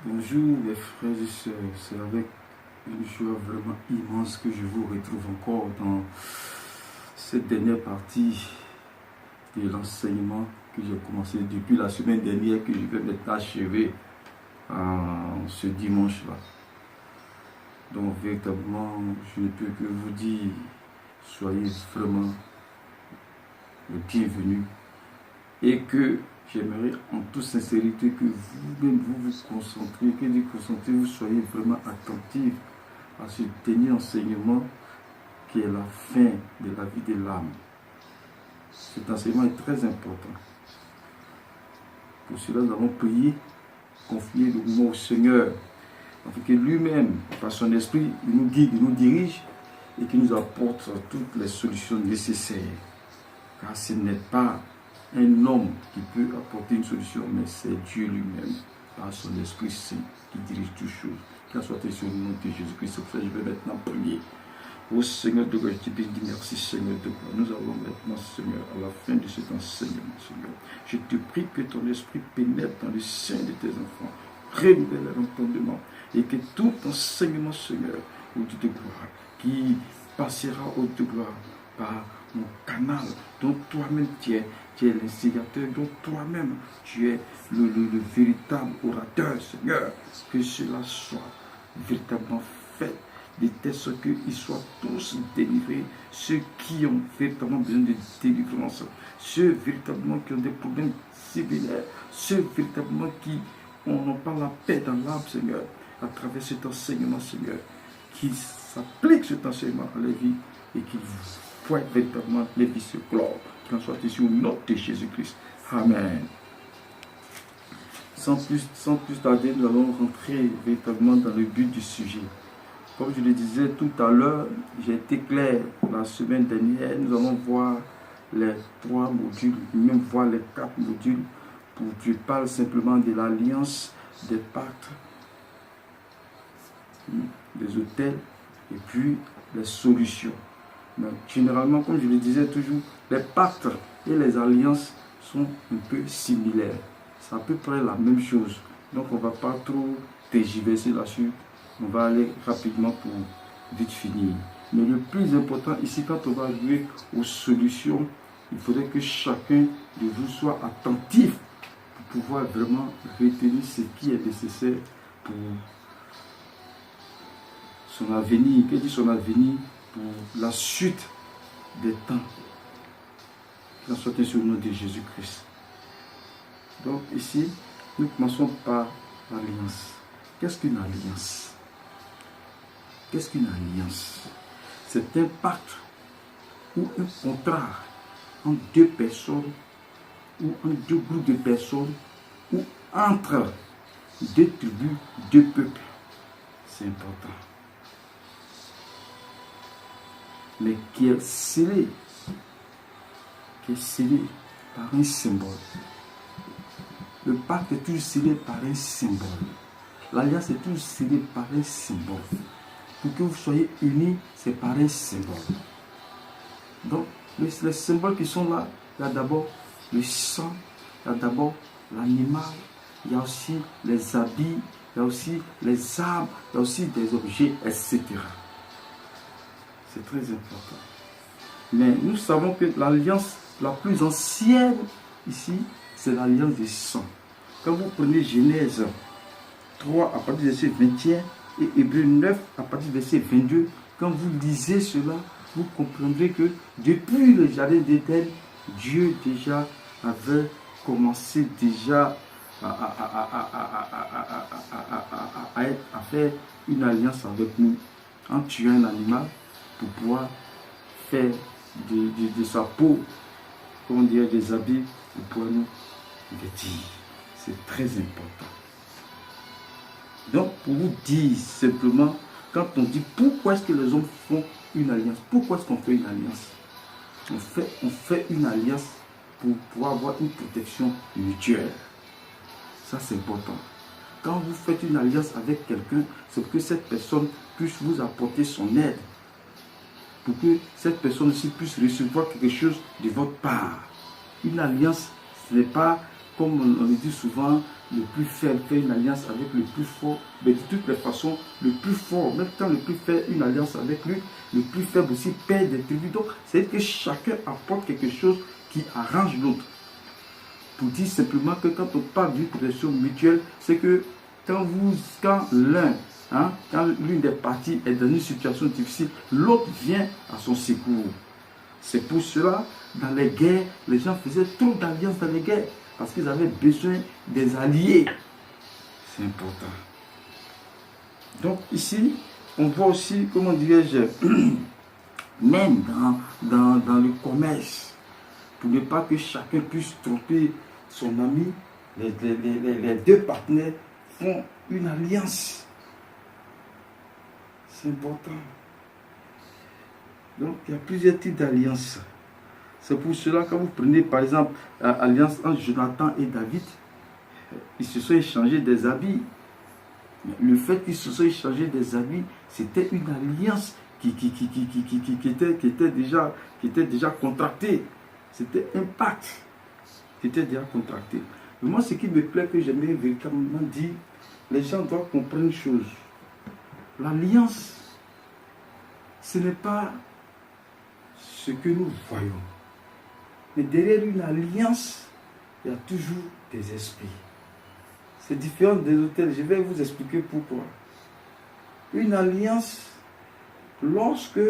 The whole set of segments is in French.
Bonjour mes frères et sœurs, c'est avec une joie vraiment immense que je vous retrouve encore dans cette dernière partie de l'enseignement que j'ai commencé depuis la semaine dernière, que je vais maintenant achever ce dimanche-là. Donc véritablement, je ne peux que vous dire, soyez vraiment le bienvenu et que j'aimerais en toute sincérité que vous-même vous concentrez, que vous soyez vraiment attentifs à ce dernier enseignement qui est la fin de la vie de l'âme. Cet enseignement est très important. Pour cela, nous avons prié, confié le mot au Seigneur, afin que lui-même, par son esprit, il nous guide, il nous dirige et qu'il nous apporte toutes les solutions nécessaires. Car ce n'est pas un homme qui peut apporter une solution, mais c'est Dieu lui-même, par son Esprit Saint, qui dirige toutes choses. Qu'il soit sur le nom de Jésus-Christ. Je vais maintenant prier. Ô Seigneur de gloire, je te dis merci Seigneur de gloire. Nous allons maintenant, Seigneur, à la fin de cet enseignement, Seigneur. Je te prie que ton esprit pénètre dans le sein de tes enfants, renouvelle leur entendement, et que tout enseignement, Seigneur, ô Dieu de gloire, qui passera au Dieu de gloire par mon canal, dont toi-même tu es l'instigateur, dont toi-même tu es le véritable orateur, Seigneur, que cela soit véritablement fait, de telle sorte qu'ils soient tous délivrés, ceux qui ont véritablement besoin de délivrance, ceux véritablement qui ont des problèmes similaires, ceux véritablement qui n'ont pas la paix dans l'âme, Seigneur, à travers cet enseignement, Seigneur, qu'ils s'appliquent cet enseignement à la vie et qu'ils voient véritablement les vies se clore. Qu'en soit ici au nom de Jésus-Christ. Amen. Sans plus tarder, nous allons rentrer véritablement dans le but du sujet. Comme je le disais tout à l'heure, j'ai été clair la semaine dernière, nous allons voir les 3 modules, même voir les 4 modules, pour que je parle simplement de l'alliance, des pactes, des autels, et puis les solutions. Mais généralement, comme je le disais toujours, les pactes et les alliances sont un peu similaires. C'est à peu près la même chose. Donc on ne va pas trop tergiverser là-dessus. On va aller rapidement pour vite finir. Mais le plus important ici, quand on va jouer aux solutions, il faudrait que chacun de vous soit attentif pour pouvoir vraiment retenir ce qui est nécessaire pour son avenir. Que dit son avenir? Pour la suite des temps. Qu'il en soit sur le nom de Jésus-Christ. Donc ici, nous commençons par l'alliance. Qu'est-ce qu'une alliance? Qu'est-ce qu'une alliance? C'est un pacte ou un contrat entre deux personnes ou entre deux groupes de personnes ou entre deux tribus, deux peuples. C'est important. Mais qui est scellé par un symbole. Le pacte est toujours scellé par un symbole. L'alliance est toujours scellée par un symbole. Pour que vous soyez unis, c'est par un symbole. Donc, les symboles qui sont là, il y a d'abord le sang, il y a d'abord l'animal, il y a aussi les habits, il y a aussi les arbres, il y a aussi des objets, etc. C'est très important. Mais nous savons que l'alliance la plus ancienne ici, c'est l'alliance du sang. Quand vous prenez Genèse 3 à partir du verset 21 et Hébreux 9 à partir du verset 22, quand vous lisez cela, vous comprendrez que depuis le jardin d'Éden, Dieu déjà avait commencé déjà à faire une alliance avec nous en tuant un animal pour pouvoir faire de sa peau, comment dire, des habits pour pouvoir nous vêtir. C'est très important. Donc, pour vous dire simplement, quand on dit pourquoi est-ce que les hommes font une alliance, pourquoi est-ce qu'on fait une alliance? On fait une alliance pour pouvoir avoir une protection mutuelle. Ça, c'est important. Quand vous faites une alliance avec quelqu'un, c'est pour que cette personne puisse vous apporter son aide. Pour que cette personne aussi puisse recevoir quelque chose de votre part. Une alliance, ce n'est pas, comme on le dit souvent, le plus faible fait une alliance avec le plus fort, mais de toutes les façons, le plus fort, même quand le plus fait une alliance avec lui, le plus faible aussi perd des tribus. Donc, c'est que chacun apporte quelque chose qui arrange l'autre. Pour dire simplement que quand on parle d'une protection mutuelle, c'est que quand l'un, quand l'une des parties est dans une situation difficile, l'autre vient à son secours. C'est pour cela, dans les guerres, les gens faisaient trop d'alliances dans les guerres, parce qu'ils avaient besoin des alliés. C'est important. Donc ici, on voit aussi, comment dirais-je, même dans le commerce, pour ne pas que chacun puisse tromper son ami, les deux partenaires font une alliance. C'est important. Donc il y a plusieurs types d'alliances. C'est pour cela que quand vous prenez par exemple l'alliance entre Jonathan et David, ils se sont échangés des habits. Le fait qu'ils se sont échangés des habits, c'était une alliance qui était déjà contractée. C'était un pacte qui était déjà contracté. Mais moi, ce qui me plaît, que j'aimerais véritablement dire, les gens doivent comprendre une chose. L'alliance, ce n'est pas ce que nous voyons. Mais derrière une alliance, il y a toujours des esprits. C'est différent des hôtels. Je vais vous expliquer pourquoi. Une alliance, lorsque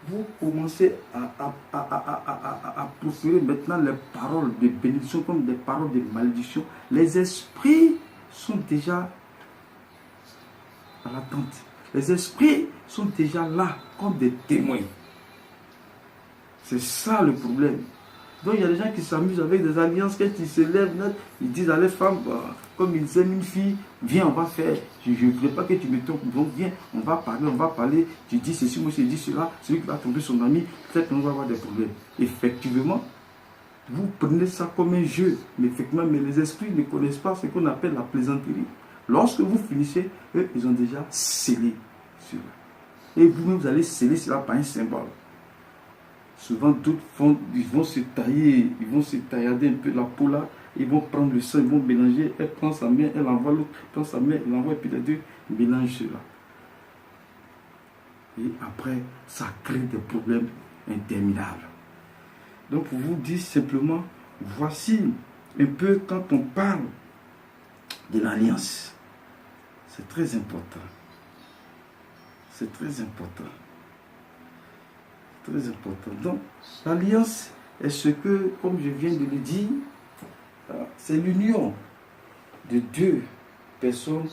vous commencez à proférer maintenant les paroles de bénédiction comme des paroles de malédiction, les esprits sont déjà à l'attente. Les esprits sont déjà là comme des témoins. C'est ça le problème. Donc il y a des gens qui s'amusent avec des alliances, quand ils se lèvent, ils disent à les femmes, comme ils aiment une fille, viens, on va faire, je ne voudrais pas que tu me trompes, donc viens, on va parler, tu dis ceci, moi je dis cela, celui qui va tromper son ami, peut-être qu'on va avoir des problèmes. Effectivement, vous prenez ça comme un jeu, mais effectivement, mais les esprits ne connaissent pas ce qu'on appelle la plaisanterie. Lorsque vous finissez, eux, ils ont déjà scellé cela. Et vous-même, vous allez sceller cela par un symbole. Souvent, d'autres ils vont se taillader un peu la peau là, ils vont prendre le sang, ils vont mélanger, elle prend sa main, elle envoie l'autre, prend sa main, elle envoie, et puis les deux mélangent cela. Et après, ça crée des problèmes interminables. Donc, pour vous dire simplement, voici un peu quand on parle de l'alliance. C'est très important. C'est très important. Très important. Donc, l'alliance est ce que, comme je viens de le dire, c'est l'union de deux personnes,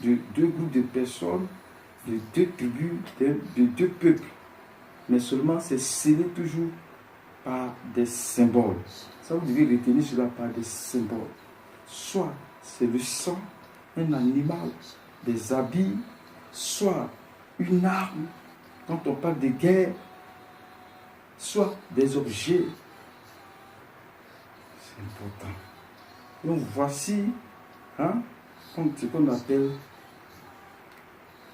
de deux groupes de personnes, de deux tribus, de deux peuples. Mais seulement c'est scellé toujours par des symboles. Ça, vous devez retenir cela par des symboles. Soit c'est le sang, un animal, des habits, soit une arme, quand on parle de guerre, soit des objets. C'est important. Donc voici ce qu'on appelle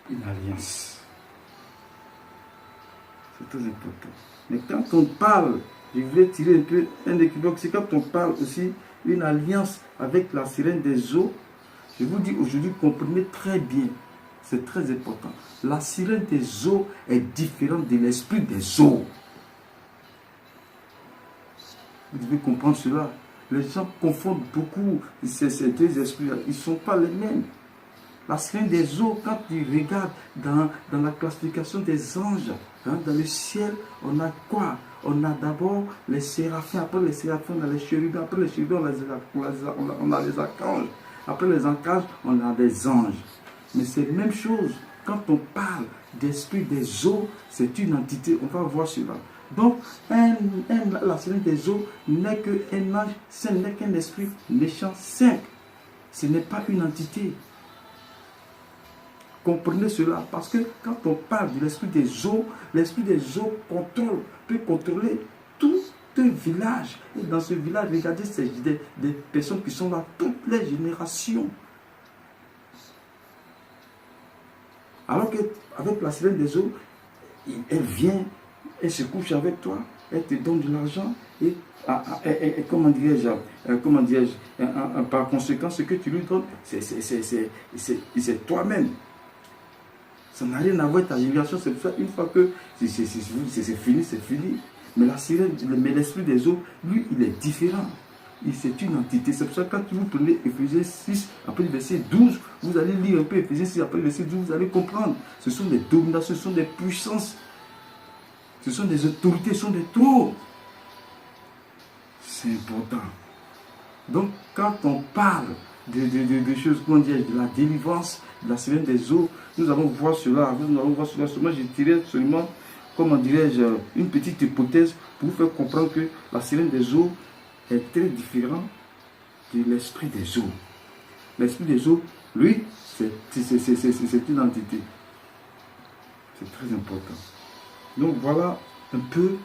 une alliance. C'est très important. Mais quand on parle, je voulais tirer un peu un équivoque, c'est quand on parle aussi une alliance avec la sirène des eaux. Je vous dis aujourd'hui, comprenez très bien, c'est très important. La sirène des eaux est différente de l'esprit des eaux. Vous devez comprendre cela. Les gens confondent beaucoup ces deux esprits. Ils ne sont pas les mêmes. La sirène des eaux, quand tu regardes dans la classification des anges, dans le ciel, on a quoi? On a d'abord les séraphins. Après les séraphins, on a les chérubins. Après les chérubins, on a les archanges. Après les archanges, on a des anges. Mais c'est la même chose. Quand on parle d'esprit des eaux, c'est une entité. On va voir cela. Donc, la sirène des eaux n'est qu'un ange saint, n'est qu'un esprit méchant saint. Ce n'est pas une entité. Comprenez cela, parce que quand on parle de l'esprit des eaux peut contrôler tout un village. Et dans ce village, regardez, c'est des personnes qui sont là, toutes les générations. Alors qu'avec la sirène des eaux, elle vient, elle se couche avec toi, elle te donne de l'argent et, comment dirais-je, par conséquent, ce que tu lui donnes, c'est toi-même. Ça n'a rien à voir avec ta génération. C'est pour ça, une fois que c'est fini, c'est fini. Mais la sirène, mais l'esprit des eaux, lui, il est différent. C'est une entité. C'est pour ça que quand vous prenez Éphésiens 6, après le verset 12, vous allez lire un peu Éphésiens 6, après le verset 12, vous allez comprendre. Ce sont des dominations, ce sont des puissances. Ce sont des autorités, ce sont des trônes. C'est important. Donc, quand on parle de choses, comment dire, de la délivrance, de la sirène des eaux, nous allons voir cela. Nous allons voir cela. Seulement, je dirais seulement, comment dirais-je, une petite hypothèse pour vous faire comprendre que la sirène des eaux est très différente de l'esprit des eaux. L'esprit des eaux, lui, c'est une entité. C'est très important. Donc, voilà un peu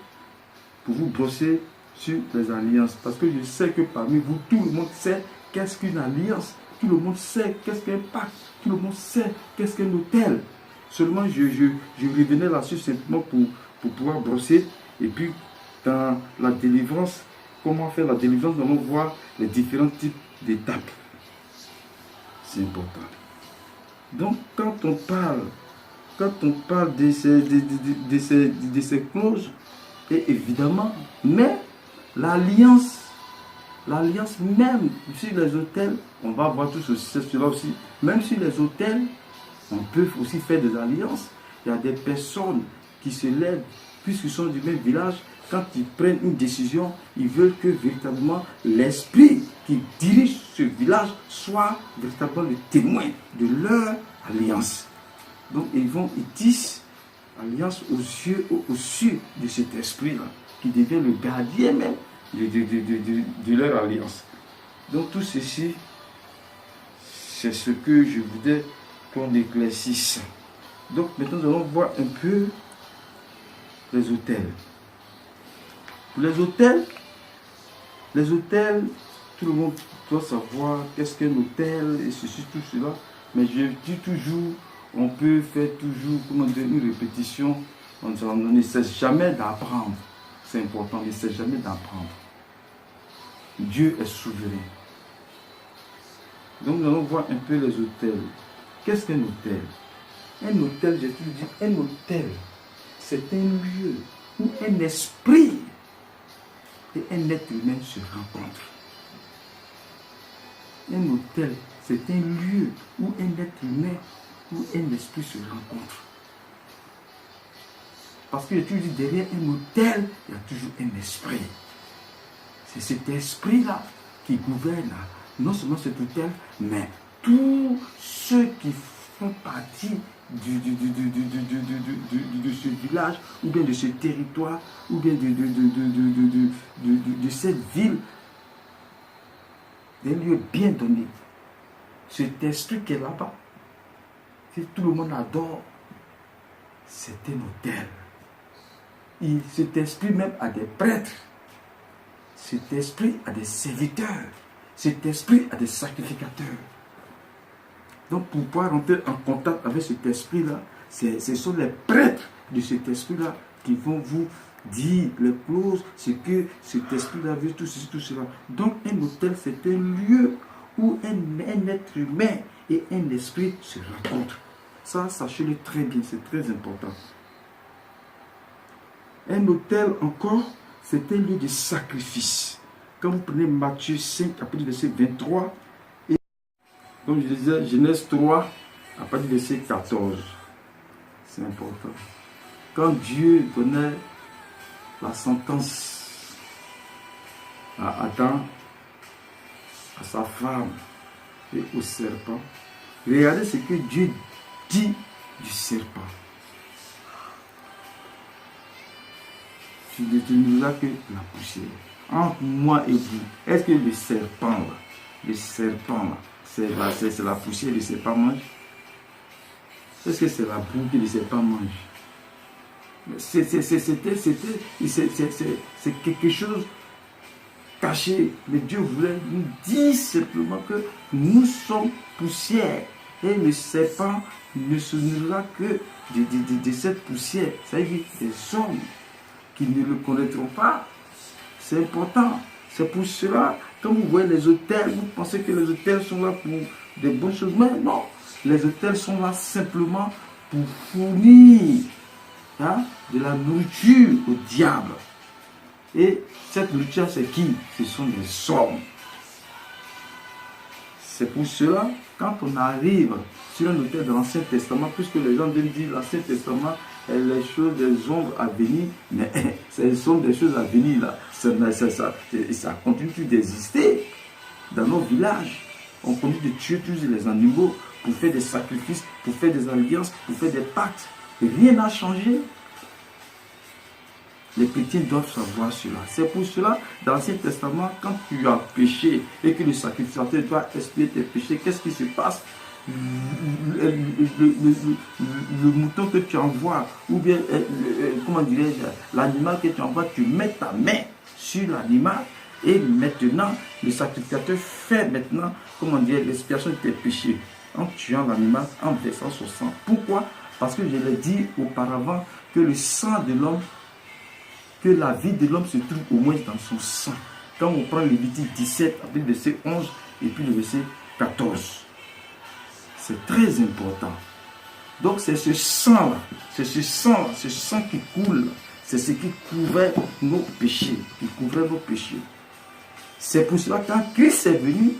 pour vous brosser sur les alliances. Parce que je sais que parmi vous, tout le monde sait qu'est-ce qu'une alliance. Tout le monde sait qu'est-ce qu'un pacte. Tout le monde sait qu'est-ce qu'un autel. Seulement, je revenais là-dessus simplement pour pouvoir brosser. Et puis, dans la délivrance, comment faire la délivrance, nous allons voir les différents types d'étapes. C'est important. Donc, quand on parle de ces clauses, et évidemment, mais l'alliance même sur les autels, on va voir tout cela aussi, même sur les autels, on peut aussi faire des alliances. Il y a des personnes qui se lèvent, puisqu'ils sont du même village, quand ils prennent une décision, ils veulent que véritablement l'esprit qui dirige ce village soit véritablement le témoin de leur alliance. Donc ils tissent alliance aux yeux de cet esprit-là, qui devient le gardien même de leur alliance. Donc tout ceci, c'est ce que je voudrais qu'on éclaircisse. Donc maintenant nous allons voir un peu les autels. Pour les autels, tout le monde doit savoir qu'est-ce qu'un autel et ceci, tout cela. Mais je dis toujours, on peut faire toujours, comment dire, une répétition. On ne cesse jamais d'apprendre. C'est important, on ne cesse jamais d'apprendre. Dieu est souverain. Donc nous allons voir un peu les autels. Qu'est-ce qu'un autel? Un autel, j'ai toujours dit, un autel, c'est un lieu où un esprit et un être humain se rencontrent. Un autel, c'est un lieu où un être humain ou un esprit se rencontre. Parce que j'ai toujours dit, derrière un autel, il y a toujours un esprit. C'est cet esprit-là qui gouverne non seulement cet autel, mais tous ceux qui font partie de ce village, ou bien de ce territoire, ou bien de cette ville, des lieux bien donnés. Cet esprit qui est là-bas, si tout le monde adore, c'est un autel. Cet esprit même a des prêtres. Cet esprit a des serviteurs. Cet esprit a des sacrificateurs. Donc pour pouvoir rentrer en contact avec cet esprit-là, ce sont les prêtres de cet esprit-là qui vont vous dire les clauses, ce que cet esprit-là veut, tout ceci, tout cela. Donc un autel, c'est un lieu où un être humain et un esprit se rencontrent. Ça, sachez-le très bien, c'est très important. Un autel encore, c'est un lieu de sacrifice. Quand vous prenez Matthieu 5, à partir du verset 23, et comme je disais, Genèse 3, à partir du verset 14. C'est important. Quand Dieu donnait la sentence à Adam, à sa femme et au serpent, regardez ce que Dieu dit du serpent. Tu ne nous as que la poussière. Entre moi et vous, est-ce que le serpent, c'est la poussière que le serpent mange? Est-ce que c'est la boue que le serpent mange? C'est quelque chose caché. Mais Dieu voulait nous dire simplement que nous sommes poussière. Et le serpent ne se nourrira que de cette poussière. Ça veut dire des hommes ils ne le connaîtront pas. C'est important. C'est pour cela, quand vous voyez les hôtels, vous pensez que les hôtels sont là pour des bonnes choses. Mais non, les hôtels sont là simplement pour fournir de la nourriture au diable. Et cette nourriture, c'est qui? Ce sont des hommes. C'est pour cela, quand on arrive sur un hôtel de l'Ancien Testament, puisque les gens disent l'Ancien Testament, les choses des ombres à venir, mais ce sont des choses à venir là. Ça continue d'exister dans nos villages. On continue de tuer tous les animaux pour faire des sacrifices, pour faire des alliances, pour faire des pactes. Et rien n'a changé. Les chrétiens doivent savoir cela. C'est pour cela, dans l'Ancien Testament, quand tu as péché et que le sacrificateur doit expier tes péchés, qu'est-ce qui se passe? Le mouton que tu envoies, ou bien, comment dirais-je, l'animal que tu envoies, tu mets ta main sur l'animal et maintenant, le sacrificateur fait maintenant, comment dire, l'expiation de tes péchés en tuant l'animal, en versant son sang. Pourquoi? Parce que je l'ai dit auparavant que le sang de l'homme, que la vie de l'homme se trouve au moins dans son sang. Quand on prend Lévitique 17, avec le verset 11 et puis le verset 14. C'est très important. Donc c'est ce sang-là, c'est ce sang qui coule, c'est ce qui couvrait nos péchés, qui couvrait nos péchés. C'est pour cela que quand Christ est venu,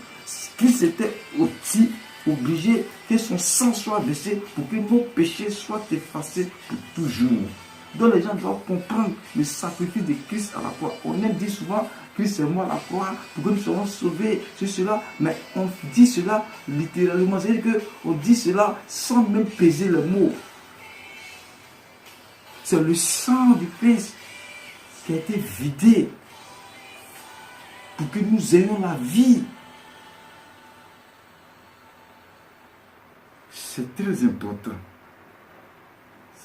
Christ était aussi obligé que son sang soit versé pour que nos péchés soient effacés pour toujours. Donc les gens doivent comprendre le sacrifice de Christ à la croix. On aime dire souvent, Christ est mort à la croix pour que nous soyons sauvés, c'est cela. Mais on dit cela littéralement, c'est-à-dire qu'on dit cela sans même peser les mots. C'est le sang du Christ qui a été vidé pour que nous ayons la vie. C'est très important.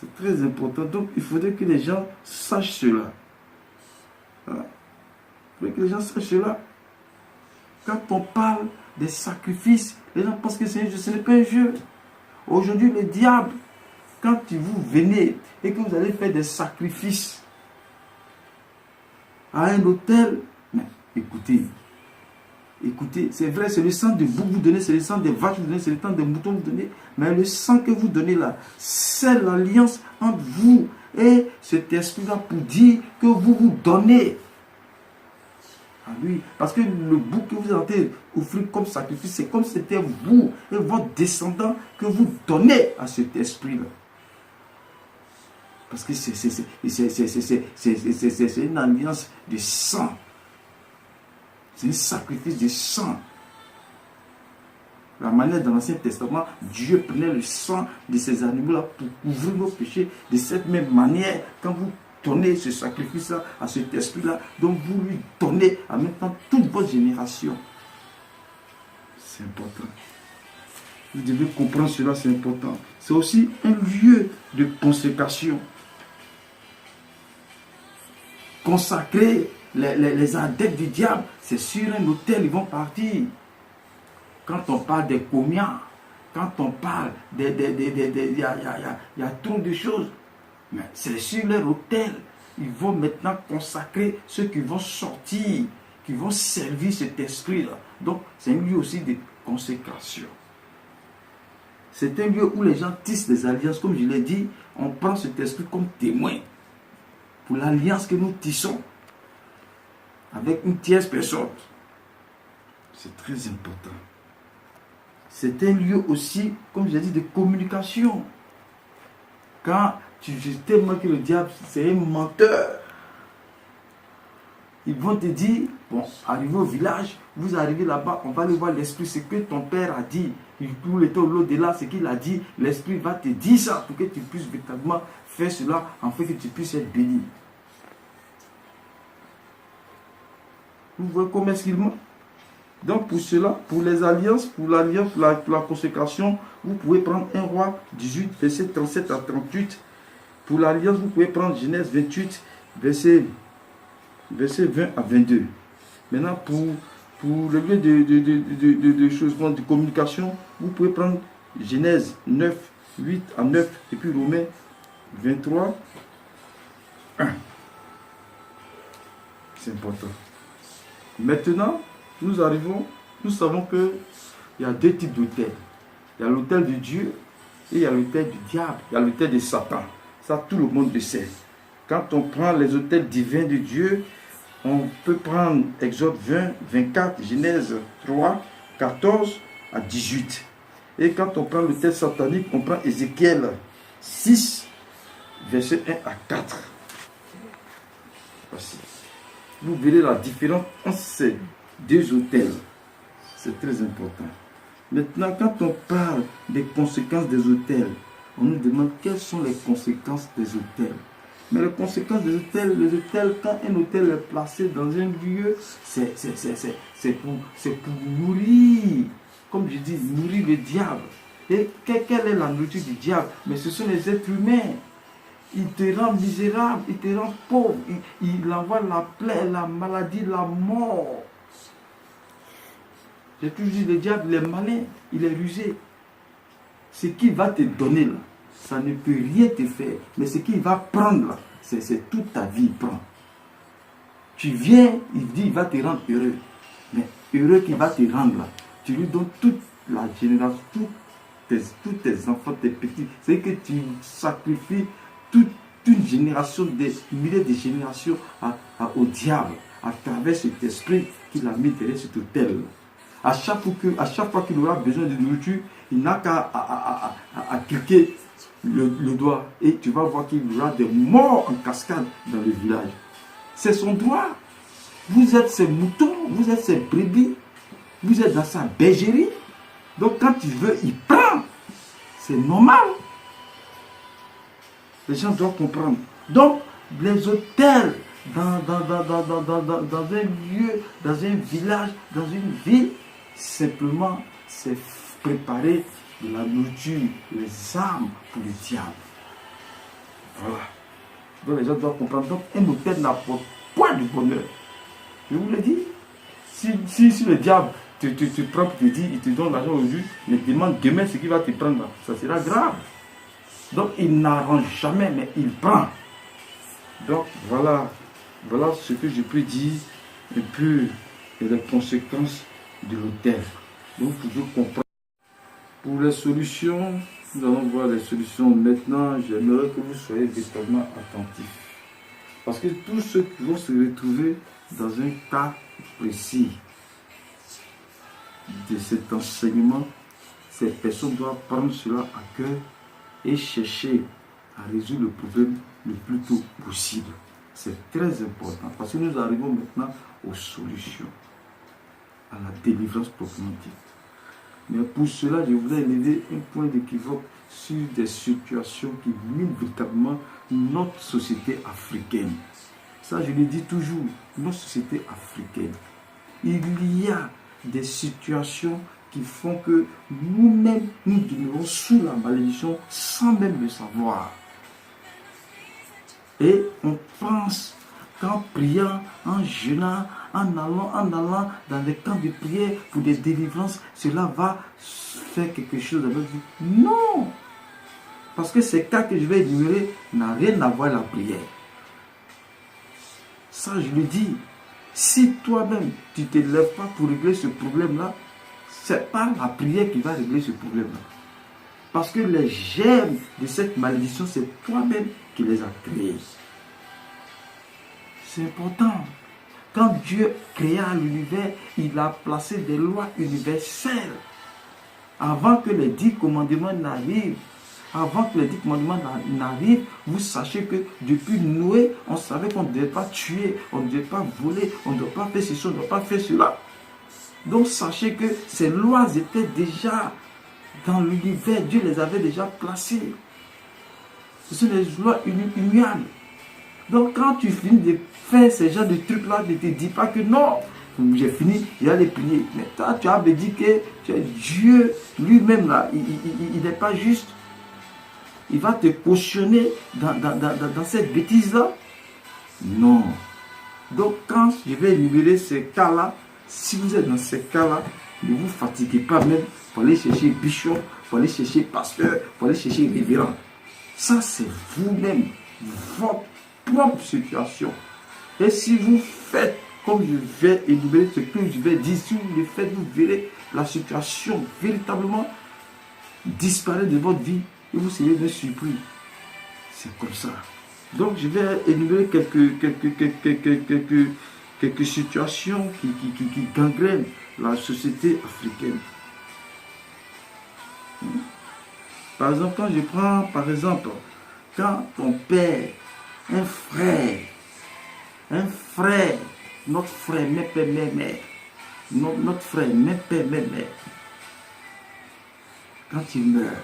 C'est très important. Donc, il faudrait que les gens sachent cela. Voilà. Il faudrait que les gens sachent cela. Quand on parle des sacrifices, les gens pensent que c'est un jeu. Ce n'est pas un jeu. Aujourd'hui, le diable, quand vous venez et que vous allez faire des sacrifices à un hôtel, mais écoutez, c'est vrai, c'est le sang de bouc que vous donnez, c'est le sang des vaches que vous donnez, c'est le sang des moutons que vous donnez, mais le sang que vous donnez là, c'est l'alliance entre vous et cet esprit-là pour dire que vous vous donnez à lui. Parce que le bouc que vous avez offert comme sacrifice, c'est comme si c'était vous et votre descendant que vous donnez à cet esprit-là. Parce que c'est une alliance de sang. C'est un sacrifice de sang. La manière dans l'Ancien Testament, Dieu prenait le sang de ces animaux-là pour couvrir nos péchés. De cette même manière, quand vous donnez ce sacrifice-là à cet esprit-là, donc vous lui donnez en même temps toute votre génération. C'est important. Vous devez comprendre cela, c'est important. C'est aussi un lieu de consécration. Consacrer les adeptes du diable, c'est sur un autel, ils vont partir. Quand on parle des comiats, quand on parle il y a trop de choses, mais c'est sur leur autel. Ils vont maintenant consacrer ceux qui vont sortir, qui vont servir cet esprit-là. Donc, c'est un lieu aussi de consécration. C'est un lieu où les gens tissent des alliances. Comme je l'ai dit, on prend cet esprit comme témoin pour l'alliance que nous tissons avec une tierce personne. C'est très important. C'est un lieu aussi, comme j'ai dit, de communication. Quand tu sais tellement que le diable, c'est un menteur, ils vont te dire, bon, arrivé au village, vous arrivez là-bas, on va aller voir l'esprit, ce que ton père a dit. Tout le temps, l'au-delà, ce qu'il a dit, l'esprit va te dire ça pour que tu puisses véritablement faire cela, afin que tu puisses être béni. Vous voyez comment est-ce qu'il ment? Donc pour cela, pour les alliances, pour l'alliance, pour la consécration, vous pouvez prendre 1 Roi 18, verset 37 à 38. Pour l'alliance, vous pouvez prendre Genèse 28, verset 20 à 22. Maintenant, pour le lieu de choses, de communication, vous pouvez prendre Genèse 9, 8 à 9, et puis Romains 23, 1. C'est important. Maintenant, nous savons qu'il y a deux types d'autels. Il y a l'autel de Dieu et il y a l'autel du diable. Il y a l'autel de Satan. Ça, tout le monde le sait. Quand on prend les autels divins de Dieu, on peut prendre Exode 20, 24, Genèse 3, 14 à 18. Et quand on prend l'autel satanique, on prend Ézéchiel 6, verset 1 à 4. Voici. Vous verrez la différence entre ces deux autels. C'est très important. Maintenant, quand on parle des conséquences des autels, on nous demande quelles sont les conséquences des autels. Mais les conséquences des autels, quand un autel est placé dans un lieu, c'est pour nourrir, comme je dis, nourrir le diable. Et quelle est la nourriture du diable? Mais ce sont les êtres humains. Il te rend misérable, il te rend pauvre, il envoie la plaie, la maladie, la mort. J'ai toujours dit, le diable, il est malin, il est rusé. Ce qu'il va te donner là, ça ne peut rien te faire. Mais ce qu'il va prendre là, c'est toute ta vie, il prend. Tu viens, il dit, il va te rendre heureux. Mais heureux qu'il va te rendre là, tu lui donnes toute la génération, tous tes enfants, tes petits. C'est que tu sacrifies toute une génération, des milliers de générations au diable, à travers cet esprit qu'il a mis derrière cet autel. À chaque fois qu'il aura besoin de nourriture, il n'a qu'à cliquer le doigt et tu vas voir qu'il y aura des morts en cascade dans le village. C'est son droit. Vous êtes ses moutons, vous êtes ses brebis, vous êtes dans sa bergerie. Donc quand il veut, il prend. C'est normal. Les gens doivent comprendre. Donc, les hôtels dans un lieu, dans un village, dans une ville, simplement, c'est préparer de la nourriture, les armes pour le diable. Voilà. Donc, les gens doivent comprendre. Donc, un hôtel n'apporte pas de bonheur. Je vous le dis. Si le diable te prend, te dit, il te donne l'argent aujourd'hui, mais demande demain ce qu'il va te prendre, ça sera grave. Donc, il n'arrange jamais, mais il prend. Donc, voilà ce que je peux dire un peu de les conséquences de l'autel. Donc, vous pouvez comprendre. Pour les solutions, nous allons voir les solutions maintenant. J'aimerais que vous soyez véritablement attentifs. Parce que tous ceux qui vont se retrouver dans un cas précis de cet enseignement, ces personnes doivent prendre cela à cœur et chercher à résoudre le problème le plus tôt possible. C'est très important parce que nous arrivons maintenant aux solutions, à la délivrance proprement dite. Mais pour cela, je voudrais élever un point d'équivoque sur des situations qui minent véritablement notre société africaine. Ça, je le dis toujours, notre société africaine. Il y a des situations qui font que nous-mêmes, nous demeurons sous la malédiction sans même le savoir. Et on pense qu'en priant, en jeûnant, en allant dans des camps de prière pour des délivrances, cela va faire quelque chose avec vous. Non! Parce que ces cas que je vais énumérer n'ont rien à voir avec la prière. Ça, je le dis. Si toi-même, tu ne te lèves pas pour régler ce problème-là, ce n'est pas la prière qui va régler ce problème-là. Parce que les germes de cette malédiction, c'est toi-même qui les as créés. C'est important. Quand Dieu créa l'univers, il a placé des lois universelles. Avant que les 10 commandements n'arrivent, vous sachez que depuis Noé, on savait qu'on ne devait pas tuer, on ne devait pas voler, on ne doit pas faire ceci, on ne doit pas faire cela. Donc sachez que ces lois étaient déjà dans l'univers, Dieu les avait déjà placées. Ce sont des lois immuables. Donc quand tu finis de faire ces genres de trucs-là, ne te dis pas que non, j'ai fini, j'ai allé prier. Mais toi, tu as dit que Dieu lui-même, là, il n'est pas juste. Il va te cautionner dans cette bêtise-là. Non. Donc quand je vais énumérer ces cas-là, si vous êtes dans ces cas-là, ne vous fatiguez pas même pour aller chercher bishop, pour aller chercher pasteur, pour aller chercher révérend. Ça, c'est vous-même, votre propre situation. Et si vous faites, comme je vais énumérer ce que je vais dire, si vous le faites, vous verrez la situation véritablement disparaître de votre vie et vous serez même surpris. C'est comme ça. Donc je vais énumérer quelques situations qui gangrènent la société africaine. Par exemple, quand je prends, par exemple, quand ton père, un frère, notre frère, mes pères, mes mères, notre frère, mes pères, mes mères, quand il meurt,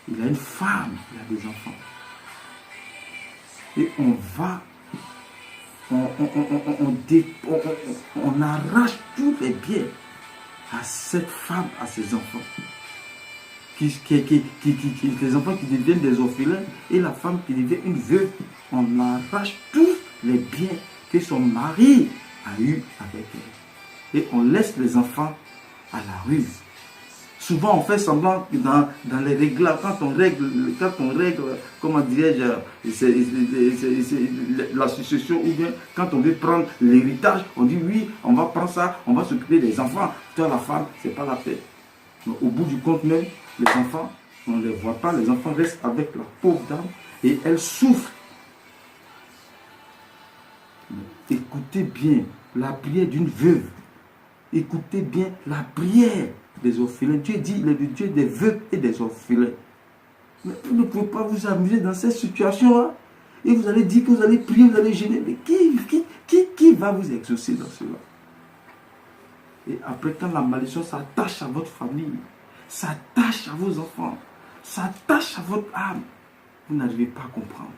il a une femme, il a des enfants. Et on arrache tous les biens à cette femme, à ses enfants. Les enfants qui deviennent des orphelins et la femme qui devient une veuve. On arrache tous les biens que son mari a eu avec elle. Et on laisse les enfants à la rue. Souvent, on fait semblant que dans les réglages, quand on règle, comment dirais-je, la succession, ou bien quand on veut prendre l'héritage, on dit oui, on va prendre ça, on va s'occuper des enfants. Toi, la femme, c'est pas la paix. Mais au bout du compte même, les enfants, on ne les voit pas, les enfants restent avec la pauvre dame et elle souffre. Écoutez bien la prière d'une veuve. Écoutez bien la prière des orphelins. Dieu dit, le Dieu des veuves et des orphelins. Mais vous ne pouvez pas vous amuser dans cette situation-là. Et vous allez dire que vous allez prier, vous allez gêner. Mais qui va vous exaucer dans cela? Et après, quand la malédiction s'attache à votre famille, s'attache à vos enfants, s'attache à votre âme, vous n'arrivez pas à comprendre.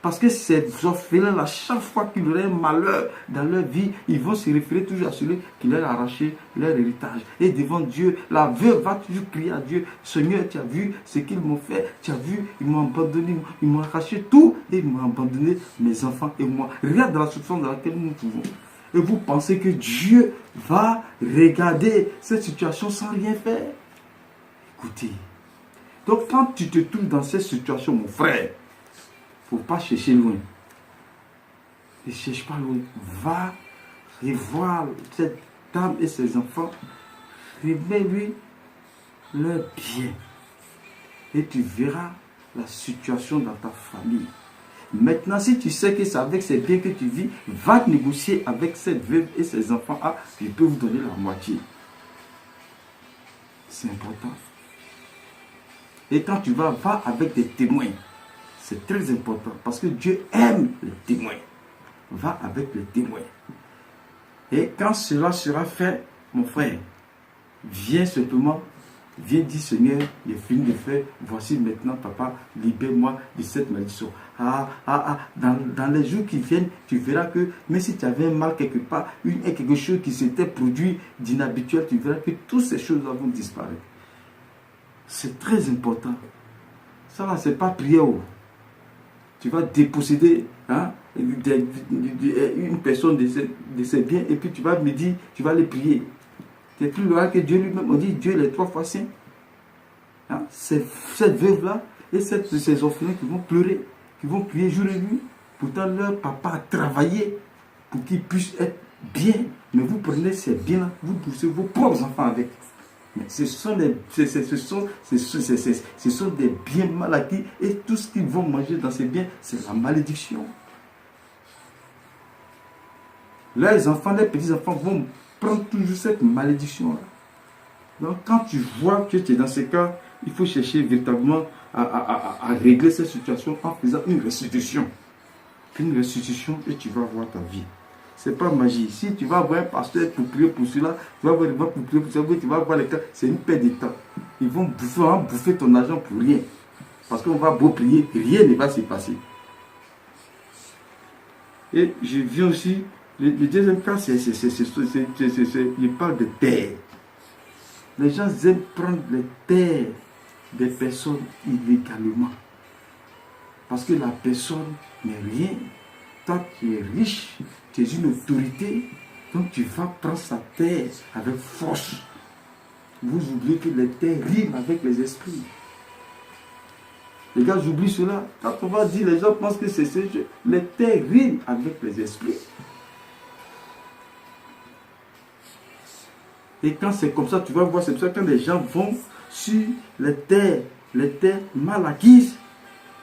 Parce que ces orphelins-là, chaque fois qu'il y aurait un malheur dans leur vie, ils vont se référer toujours à celui qui leur a arraché leur héritage. Et devant Dieu, la veuve va toujours crier à Dieu, Seigneur, tu as vu ce qu'ils m'ont fait, tu as vu, ils m'ont abandonné, ils m'ont arraché tout, et ils m'ont abandonné mes enfants et moi. Regarde dans la souffrance dans laquelle nous pouvons. Et vous pensez que Dieu va regarder cette situation sans rien faire? Écoutez, donc quand tu te trouves dans cette situation, mon frère, il ne faut pas chercher loin. Ne cherche pas loin. Va revoir cette dame et ses enfants. Remets-lui leur bien. Et tu verras la situation dans ta famille. Maintenant, si tu sais que c'est avec ces biens que tu vis, va négocier avec cette veuve et ses enfants. Ah, je peux vous donner la moitié. C'est important. Et quand tu vas avec des témoins. C'est très important parce que Dieu aime les témoins. Va avec les témoins. Et quand cela sera fait, mon frère, viens simplement, viens dire Seigneur, j'ai fini de faire, voici maintenant papa, libère-moi de cette malédiction. Dans les jours qui viennent, tu verras que même si tu avais un mal quelque part, quelque chose qui s'était produit d'inhabituel, tu verras que toutes ces choses vont disparaître. C'est très important. Ça là, c'est pas prière. Tu vas déposséder une personne de ses biens et puis tu vas me dire, tu vas les prier. C'est plus loin que Dieu lui-même. On dit Dieu les 3 fois saint. C'est cette veuve-là et ces orphelins qui vont pleurer, qui vont prier jour et nuit. Pourtant, leur papa a travaillé pour qu'ils puissent être bien. Mais vous prenez ces biens-là, vous poussez vos propres enfants avec. Mais ce sont des biens mal acquis et tout ce qu'ils vont manger dans ces biens, c'est la malédiction. Les enfants, les petits-enfants vont prendre toujours cette malédiction-là. Donc quand tu vois que tu es dans ce cas, il faut chercher véritablement à régler cette situation en faisant une restitution. Une restitution et tu vas voir ta vie. Ce n'est pas magie. Si tu vas voir un pasteur pour prier pour cela, tu vas voir pour prier pour cela, tu vas voir les cas, c'est une perte de temps. Ils vont bouffer ton argent pour rien. Parce qu'on va beau prier, rien ne va se passer. Et je viens aussi, le deuxième cas, il parle de terre. Les gens aiment prendre les terres des personnes illégalement. Parce que la personne n'est rien. Toi, tu es riche, tu es une autorité, donc tu vas prendre sa terre avec force. Vous oubliez que les terres riment avec les esprits. Les gars, j'oublie cela. Quand on va dire, les gens pensent que c'est ce jeu. Les terres riment avec les esprits. Et quand c'est comme ça, tu vas voir, c'est pour ça que quand les gens vont sur les terres mal acquises,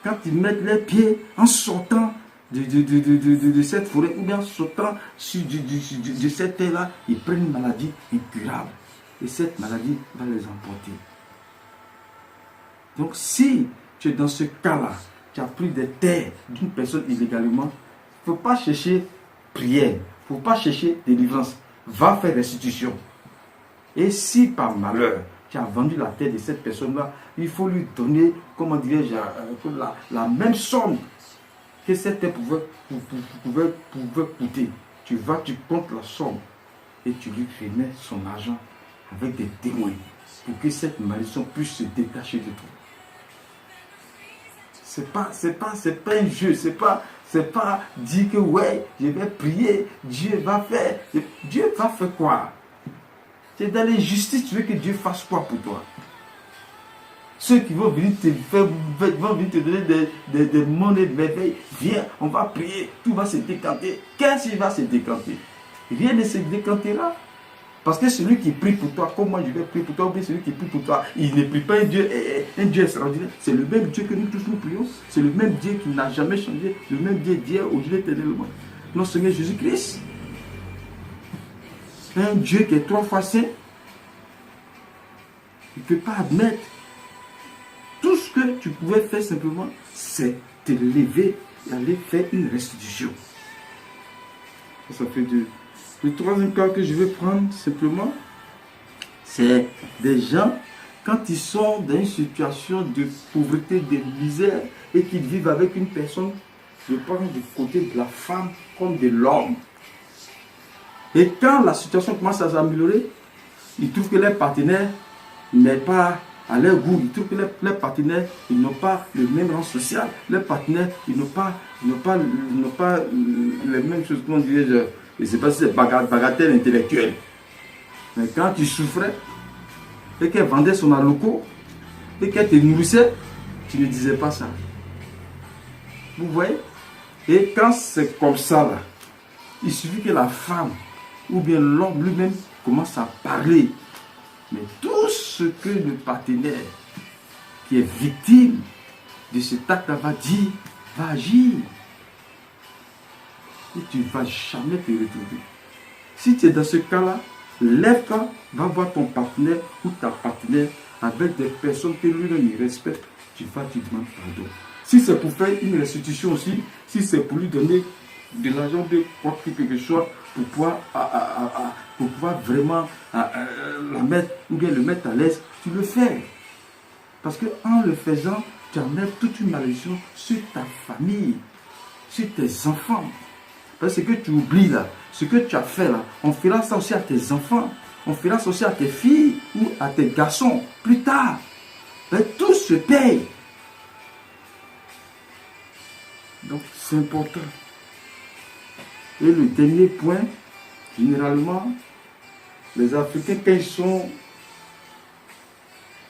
quand ils mettent les pieds en sortant de cette forêt, ou bien en sortant de cette terre-là, ils prennent une maladie incurable. Et cette maladie va les emporter. Donc si tu es dans ce cas-là, tu as pris des terres d'une personne illégalement, il ne faut pas chercher prière, il ne faut pas chercher délivrance. Va faire restitution. Et si par malheur, tu as vendu la terre de cette personne-là, il faut lui donner, comment dirais-je, la même somme que cette terre pouvait coûter. Tu vas, tu comptes la somme et tu lui remets son argent avec des témoins pour que cette malédiction puisse se détacher de toi. C'est pas un jeu, c'est pas dire que ouais, je vais prier, Dieu va faire. Dieu va faire quoi? C'est dans l'injustice, tu veux que Dieu fasse quoi pour toi? Ceux qui vont venir te donner des monnaies de merveille, viens, on va prier, tout va se décanter. Qu'est-ce qui va se décanter? Rien ne se décantera. Parce que celui qui prie pour toi, comme moi je vais prier pour toi, ou bien celui qui prie pour toi, il ne prie pas un Dieu extraordinaire. C'est le même Dieu que nous tous nous prions. C'est le même Dieu qui n'a jamais changé. Le même Dieu d'hier, aujourd'hui, éternellement. Notre Seigneur Jésus-Christ. Un Dieu qui est 3 fois saint. Il ne peut pas admettre. Tout ce que tu pouvais faire simplement, c'est te lever et aller faire une restitution. Ça fait deux. Le troisième cas que je vais prendre simplement, c'est des gens, quand ils sont dans une situation de pauvreté, de misère, et qu'ils vivent avec une personne, je prends du côté de la femme comme de l'homme. Et quand la situation commence à s'améliorer, ils trouvent que leur partenaire n'est pas à leur goût. Ils trouvent que leurs partenaires, ils n'ont pas le même rang social. Leurs partenaires, ils n'ont pas les mêmes choses, comment dirais-je. Je ne sais pas si c'est bagatelle intellectuelle. Mais quand tu souffrais, et qu'elle vendait son aloco, et qu'elle te nourrissait, tu ne disais pas ça. Vous voyez? Et quand c'est comme ça, là, il suffit que la femme, ou bien l'homme lui-même, commence à parler. Mais tout ce que le partenaire qui est victime de cet acte va dire, va agir. Et tu ne vas jamais te retrouver. Si tu es dans ce cas-là, lève-toi, va voir ton partenaire ou ta partenaire avec des personnes que lui-même il respecte. Tu vas te demander pardon. Si c'est pour faire une restitution aussi, si c'est pour lui donner de l'argent de quoi quelque chose pour pouvoir vraiment la mettre ou bien le mettre à l'aise, tu le fais. Parce qu'en le faisant, tu enlèves toute une malédiction sur ta famille, sur tes enfants. Parce que tu oublies là, ce que tu as fait là, on fera ça aussi à tes enfants, on fera ça aussi à tes filles ou à tes garçons plus tard. Mais tout se paye. Donc c'est important. Et le dernier point, généralement, les Africains, quand ils sont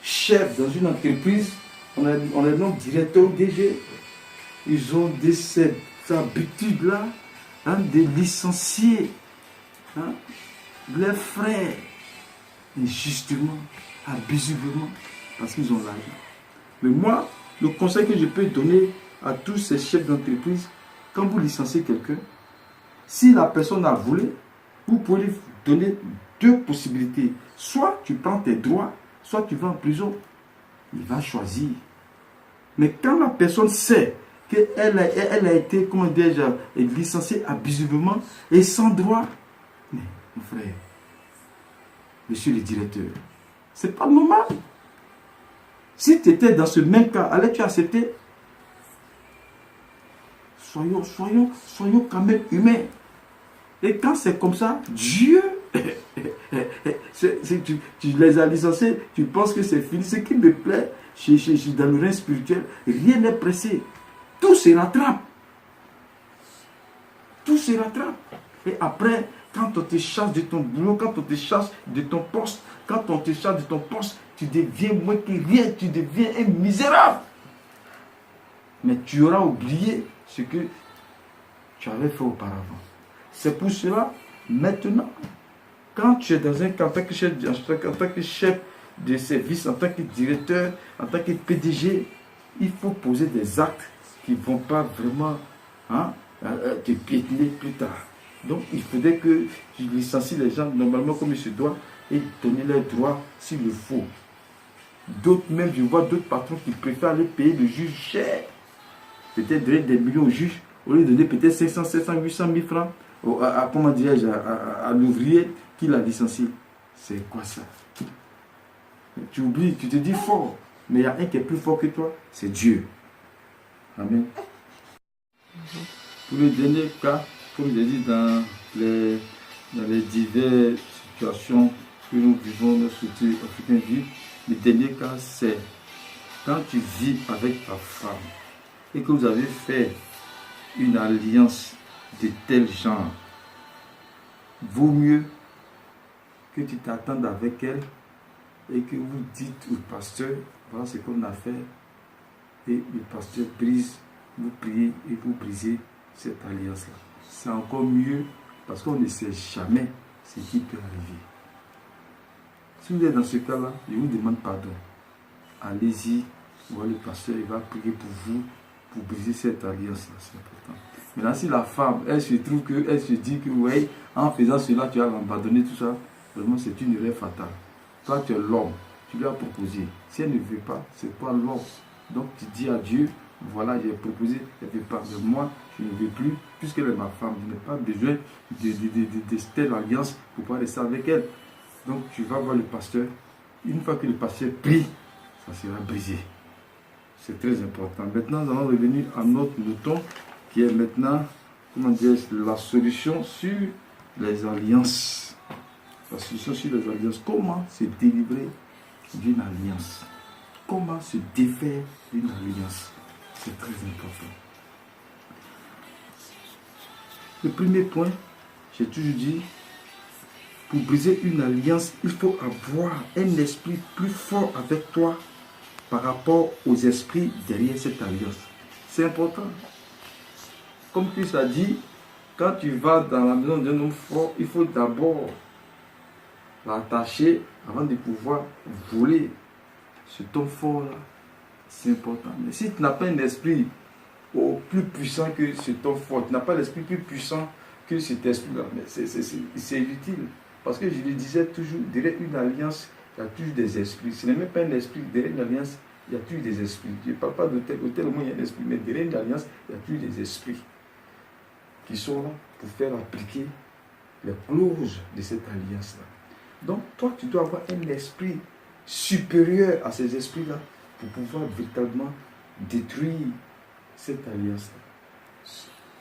chefs dans une entreprise, on les nomme directeur ou DG, ils ont cette habitude-là, de licencier leurs frères injustement, abusivement, parce qu'ils ont l'argent. Mais moi, le conseil que je peux donner à tous ces chefs d'entreprise, quand vous licenciez quelqu'un, si la personne a volé, vous pouvez lui donner 2 possibilités. Soit tu prends tes droits, soit tu vas en prison. Il va choisir. Mais quand la personne sait qu'elle a été, comment dirais-je, licenciée abusivement et sans droit, mais mon frère, monsieur le directeur, c'est pas normal. Si tu étais dans ce même cas, allais-tu accepter? Soyons quand même humains. Et quand c'est comme ça, Dieu, tu les as licenciés, tu penses que c'est fini. Ce qui me plaît, dans le règne spirituel, rien n'est pressé. Tout se rattrape. Tout se rattrape. Et après, quand on te chasse de ton boulot, quand on te chasse de ton poste, tu deviens moins que rien, tu deviens un misérable. Mais tu auras oublié ce que tu avais fait auparavant. C'est pour cela, maintenant, quand tu es dans un en tant que chef de service, en tant que directeur, en tant que PDG, il faut poser des actes qui ne vont pas vraiment te piétiner plus tard. Donc, il faudrait que tu licencies les gens normalement comme il se doit et donner leurs droits s'il le faut. D'autres même, je vois d'autres patrons qui préfèrent aller payer le juge cher. Peut-être donner des millions au juge, au lieu de donner peut-être 500, 700, 800 000 francs comment dirais-je, à l'ouvrier qui l'a licencié. C'est quoi ça? Tu oublies, tu te dis fort, mais il y a un qui est plus fort que toi, c'est Dieu. Amen. Pour le dernier cas, comme je dis dans les diverses situations que nous vivons, nos sociétés africaines vivent, le dernier cas, c'est quand tu vis avec ta femme et que vous avez fait une alliance de tel genre, vaut mieux que tu t'attendes avec elle et que vous dites au pasteur, voilà ce qu'on a fait, et le pasteur brise, vous priez et vous brisez cette alliance-là. C'est encore mieux parce qu'on ne sait jamais ce qui peut arriver. Si vous êtes dans ce cas-là, je vous demande pardon. Allez-y, voilà, le pasteur, il va prier pour vous, pour briser cette alliance-là, c'est important. Maintenant, si la femme, elle se dit que, ouais, en faisant cela, tu vas l'abandonner, tout ça, vraiment, c'est une erreur fatale. Toi, tu es l'homme, tu lui as proposé. Si elle ne veut pas, c'est toi l'homme. Donc, tu dis à Dieu, voilà, j'ai proposé, elle ne veut pas. Mais moi, je ne veux plus, puisqu'elle est ma femme, je n'ai pas besoin de telle alliance pour pouvoir rester avec elle. Donc, tu vas voir le pasteur. Une fois que le pasteur prie, ça sera brisé. C'est très important. Maintenant, nous allons revenir à notre mouton, qui est maintenant, comment dire, la solution sur les alliances. La solution sur les alliances. Comment se délivrer d'une alliance? Comment se défaire d'une alliance? C'est très important. Le premier point, j'ai toujours dit, pour briser une alliance, il faut avoir un esprit plus fort avec toi par rapport aux esprits derrière cette alliance. C'est important. Comme Christ a dit, quand tu vas dans la maison d'un homme fort, il faut d'abord l'attacher avant de pouvoir voler cet homme fort-là. C'est important. Mais si tu n'as pas un esprit plus puissant que cet homme fort, tu n'as pas l'esprit plus puissant que cet esprit-là, mais c'est inutile. Parce que je le disais toujours, derrière une alliance, il y a toujours des esprits. Ce n'est même pas un esprit, derrière une alliance, il y a toujours des esprits. Je ne parle pas de tel au moins il y a un esprit, mais derrière une alliance, il y a toujours des esprits qui sont là pour faire appliquer les clauses de cette alliance-là. Donc, toi, tu dois avoir un esprit supérieur à ces esprits-là pour pouvoir véritablement détruire cette alliance-là.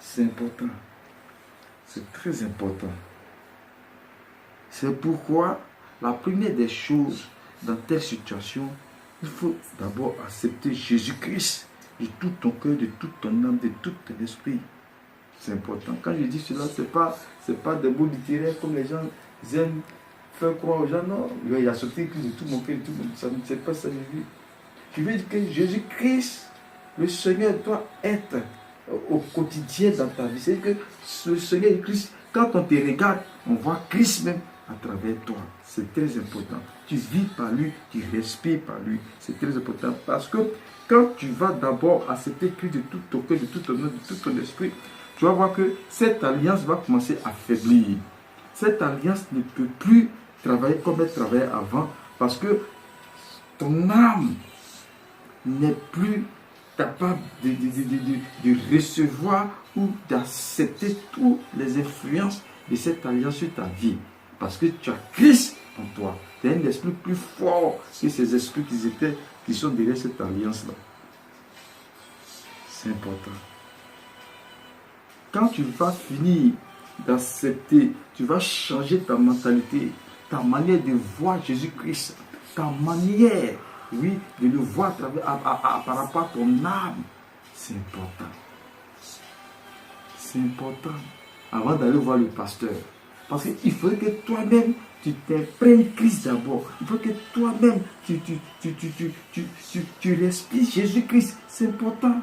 C'est important. C'est très important. C'est pourquoi la première des choses dans telle situation, il faut d'abord accepter Jésus-Christ de tout ton cœur, de toute ton âme, de tout ton esprit. C'est important. Quand je dis cela, ce n'est pas des mots littéraires comme les gens aiment faire croire aux gens. Non, il y a accepté Christ de tout mon cœur, de tout mon âme. Ce n'est pas ça que je dis. Je veux dire que Jésus-Christ, le Seigneur, doit être au quotidien dans ta vie. C'est que le Seigneur Christ, quand on te regarde, on voit Christ même à travers toi. C'est très important. Tu vis par lui, tu respires par lui. C'est très important parce que quand tu vas d'abord accepter Christ de tout ton cœur, de tout ton âme, de tout ton esprit, tu vas voir que cette alliance va commencer à faiblir. Cette alliance ne peut plus travailler comme elle travaillait avant parce que ton âme n'est plus capable de recevoir ou d'accepter toutes les influences de cette alliance sur ta vie. Parce que tu as Christ en toi. Tu as un esprit plus fort que ces esprits qui sont derrière cette alliance-là. C'est important. Quand tu vas finir d'accepter, tu vas changer ta mentalité, ta manière de voir Jésus-Christ, ta manière, oui, de le voir par rapport à ton âme. C'est important. C'est important. Avant d'aller voir le pasteur. Parce qu'il faudrait que toi-même, tu t'imprègnes Christ d'abord. Il faut que toi-même, tu respires Jésus-Christ. C'est important.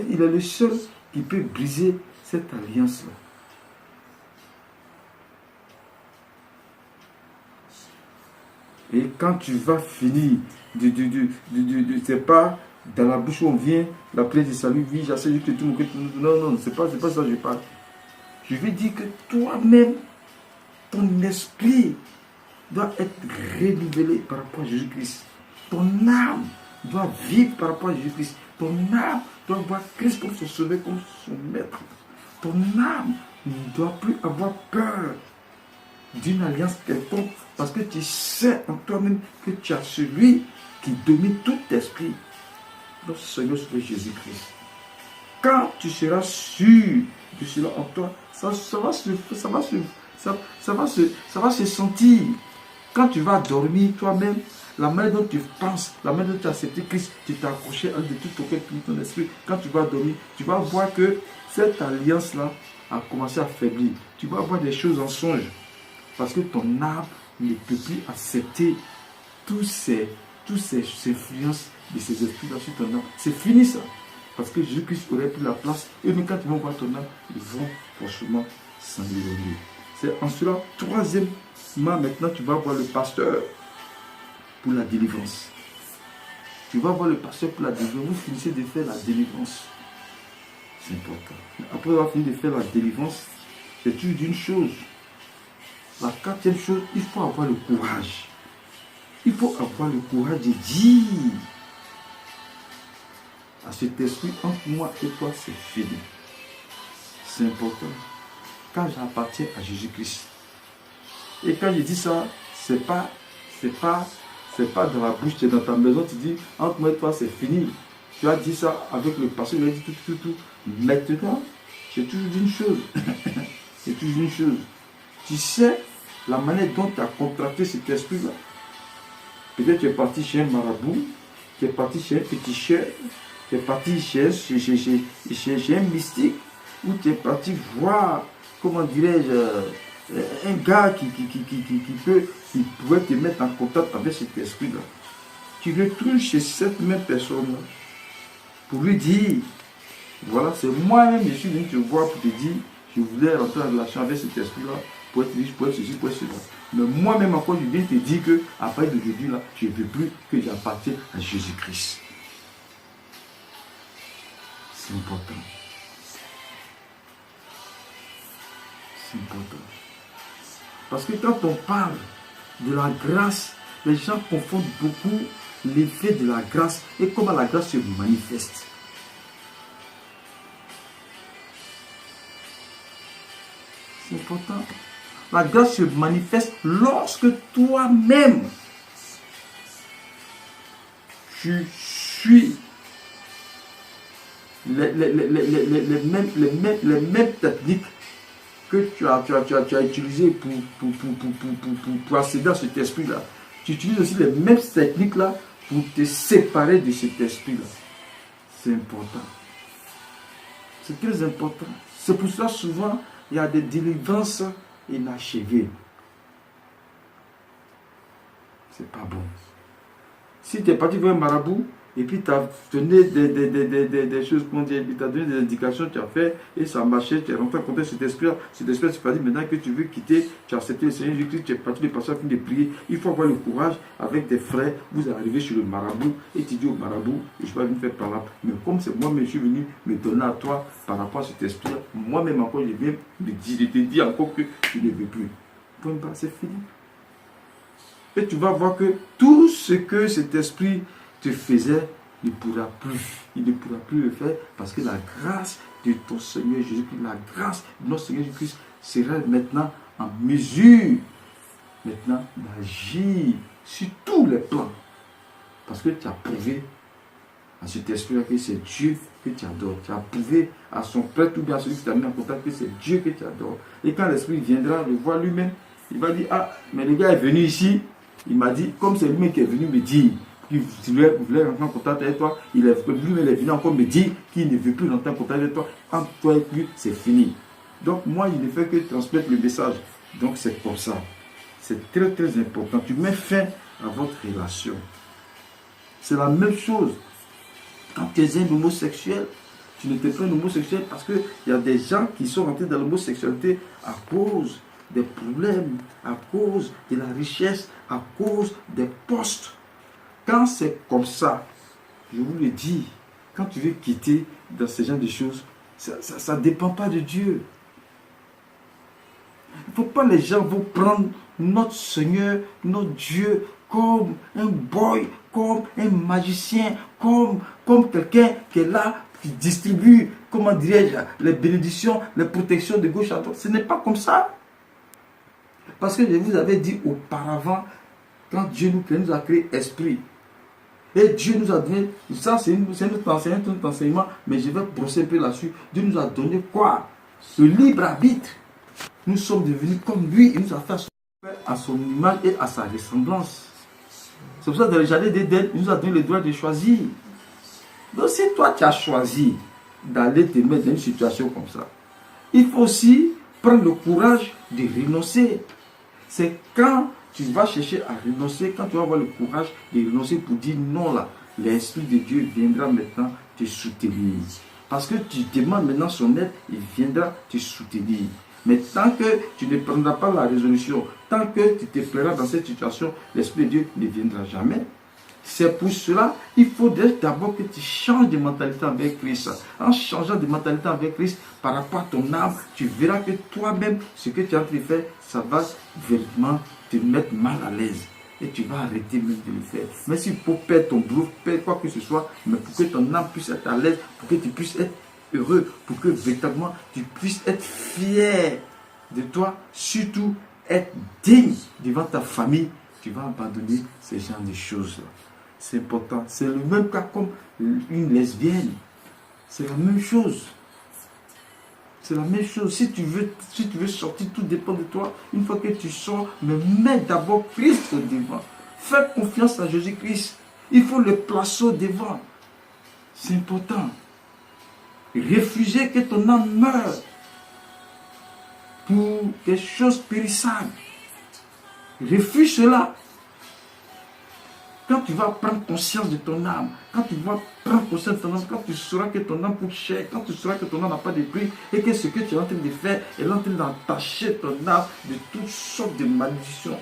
Il est le seul qui peut briser cette alliance-là. Et quand tu vas finir, c'est pas dans la bouche où on vient, la prière de salut, oui, j'essaie que tout le monde. Non, c'est pas ça que je parle. Je veux dire que toi-même, ton esprit doit être renouvelé par rapport à Jésus-Christ. Ton âme doit vivre par rapport à Jésus-Christ. Ton âme doit voir Christ comme son sauveur, comme son maître. Ton âme ne doit plus avoir peur d'une alliance quelconque parce que tu sais en toi-même que tu as celui qui domine tout esprit, notre Seigneur Jésus-Christ. Quand tu seras sûr de cela en toi, ça va se sentir. Quand tu vas dormir toi-même, la manière dont tu penses, la manière dont tu as accepté Christ, tu t'es accroché à de tout ton cœur, tout ton esprit. Quand tu vas dormir, tu vas voir que cette alliance-là a commencé à faiblir. Tu vas voir des choses en songe. Parce que ton âme ne peut plus accepter toutes ces influences de ces esprits-là sur ton âme. C'est fini ça. Parce que Jésus-Christ aurait pris la place. Et même quand ils vont voir ton âme, ils vont franchement s'en éloigner. C'est en cela, troisièmement, maintenant tu vas voir le pasteur pour la délivrance. Tu vas voir le pasteur pour la délivrance. Vous finissez de faire la délivrance. C'est important. Après avoir fini de faire la délivrance, c'est toujours d'une chose. La quatrième chose, il faut avoir le courage. Il faut avoir le courage de dire à cet esprit, entre moi et toi, c'est fini. C'est important. Quand j'appartiens à Jésus-Christ. Et quand je dis ça, c'est pas dans la bouche, c'est dans ta maison, tu dis, entre moi et toi, c'est fini. Tu as dit ça avec le passé, tu as dit tout. Maintenant, c'est toujours une chose. C'est toujours une chose. Tu sais la manière dont tu as contracté cet esprit-là. Peut-être tu es parti chez un marabout, tu es parti chez un féticheur, tu es parti chez un mystique, ou tu es parti voir, comment dirais-je, un gars qui pourrait te mettre en contact avec cet esprit-là. Tu retournes chez cette même personne-là pour lui dire, voilà, c'est moi-même, je suis venu te voir pour te dire, je voulais rentrer en relation avec cet esprit-là, pour être riche, pour être ceci, pour être cela. Mais moi-même encore, je viens te dire que, à partir d'aujourd'hui, là, je ne veux plus que j'appartienne à Jésus-Christ. C'est important. C'est important. Parce que quand on parle de la grâce, les gens confondent beaucoup l'effet de la grâce et comment la grâce se manifeste. C'est important. La grâce se manifeste lorsque toi-même tu suis les mêmes techniques que tu as utilisées pour accéder à cet esprit-là. Tu utilises aussi les mêmes techniques-là pour te séparer de cet esprit-là. C'est important. C'est très important. C'est pour ça souvent, il y a des délivrances inachevées. C'est pas bon. Si tu es parti vers un marabout, et puis tu as donné des choses, comment dire, tu as donné des indications, tu as fait, et ça marchait, tu es rentré en contact avec cet esprit-là. Cet esprit, tu as dit maintenant que tu veux quitter, tu as accepté le Seigneur Jésus-Christ, tu es parti, les pasteurs fini de prier. Il faut avoir le courage avec tes frères, vous arrivez sur le marabout, et tu dis au marabout, je ne vais pas venir faire par là. Mais comme c'est moi-même, je suis venu me donner à toi par rapport à cet esprit-là, moi-même encore, je viens de te dire encore que tu ne veux plus. Point bas, c'est fini. Et tu vas voir que tout ce que cet esprit te faisait, il ne pourra plus. Il ne pourra plus le faire parce que la grâce de ton Seigneur Jésus-Christ, la grâce de notre Seigneur Jésus-Christ sera maintenant en mesure maintenant d'agir sur tous les plans. Parce que tu as prouvé à cet esprit-là que c'est Dieu que tu adores. Tu as prouvé à son prêtre ou bien à celui qui t'a mis en contact que c'est Dieu que tu adores. Et quand l'esprit viendra le voir lui-même, il va dire, ah, mais le gars est venu ici, il m'a dit, comme c'est lui qui est venu me dire qu'il voulait rentrer en contact avec toi, lui-même est venu encore me dire qu'il ne veut plus rentrer en contact avec toi. Entre toi et lui, c'est fini. Donc moi, il ne fait que transmettre le message. Donc c'est comme ça. C'est très très important. Tu mets fin à votre relation. C'est la même chose. Quand tu es un homosexuel, tu n'étais pas un homosexuel, parce qu'il y a des gens qui sont rentrés dans l'homosexualité à cause des problèmes, à cause de la richesse, à cause des postes. Quand c'est comme ça, je vous le dis, quand tu veux quitter dans ce genre de choses, ça ne dépend pas de Dieu. Il ne faut pas les gens vont prendre notre Seigneur, notre Dieu, comme un boy, comme un magicien, comme quelqu'un qui est là, qui distribue, comment dirais-je, les bénédictions, les protections de gauche à droite. Ce n'est pas comme ça. Parce que je vous avais dit auparavant, quand Dieu nous a créé esprit, et Dieu nous a donné, ça c'est notre enseignement, mais je vais brosser un peu là-dessus. Dieu nous a donné quoi? Le libre arbitre. Nous sommes devenus comme lui, il nous a fait à son image et à sa ressemblance. C'est pour ça que dans le jardin d'Éden, il nous a donné le droit de choisir. Donc si toi tu as choisi d'aller te mettre dans une situation comme ça, il faut aussi prendre le courage de renoncer. C'est quand tu vas chercher à renoncer, quand tu vas avoir le courage de renoncer pour dire non là, l'Esprit de Dieu viendra maintenant te soutenir. Parce que tu demandes maintenant son aide, il viendra te soutenir. Mais tant que tu ne prendras pas la résolution, tant que tu te plairas dans cette situation, l'Esprit de Dieu ne viendra jamais. C'est pour cela, il faudrait d'abord que tu changes de mentalité avec Christ. En changeant de mentalité avec Christ, par rapport à ton âme, tu verras que toi-même, ce que tu es en train de faire, ça va vraiment te mettre mal à l'aise. Et tu vas arrêter même de le faire. Mais s'il faut perdre ton boulot, perdre quoi que ce soit, mais pour que ton âme puisse être à l'aise, pour que tu puisses être heureux, pour que véritablement tu puisses être fier de toi, surtout être digne devant ta famille, tu vas abandonner ce genre de choses-là. C'est important. C'est le même cas comme une lesbienne. C'est la même chose. C'est la même chose. Si tu veux sortir, tout dépend de toi. Une fois que tu sors, mais mets d'abord Christ au devant. Fais confiance à Jésus-Christ. Il faut le placer au devant. C'est important. Refuser que ton âme meure pour quelque chose périssable. Refuse cela. Quand tu vas prendre conscience de ton âme, quand tu vas prendre conscience de ton âme, quand tu sauras que ton âme coûte cher, quand tu sauras que ton âme n'a pas de prix et que ce que tu es en train de faire est en train d'entacher ton âme de toutes sortes de malédictions.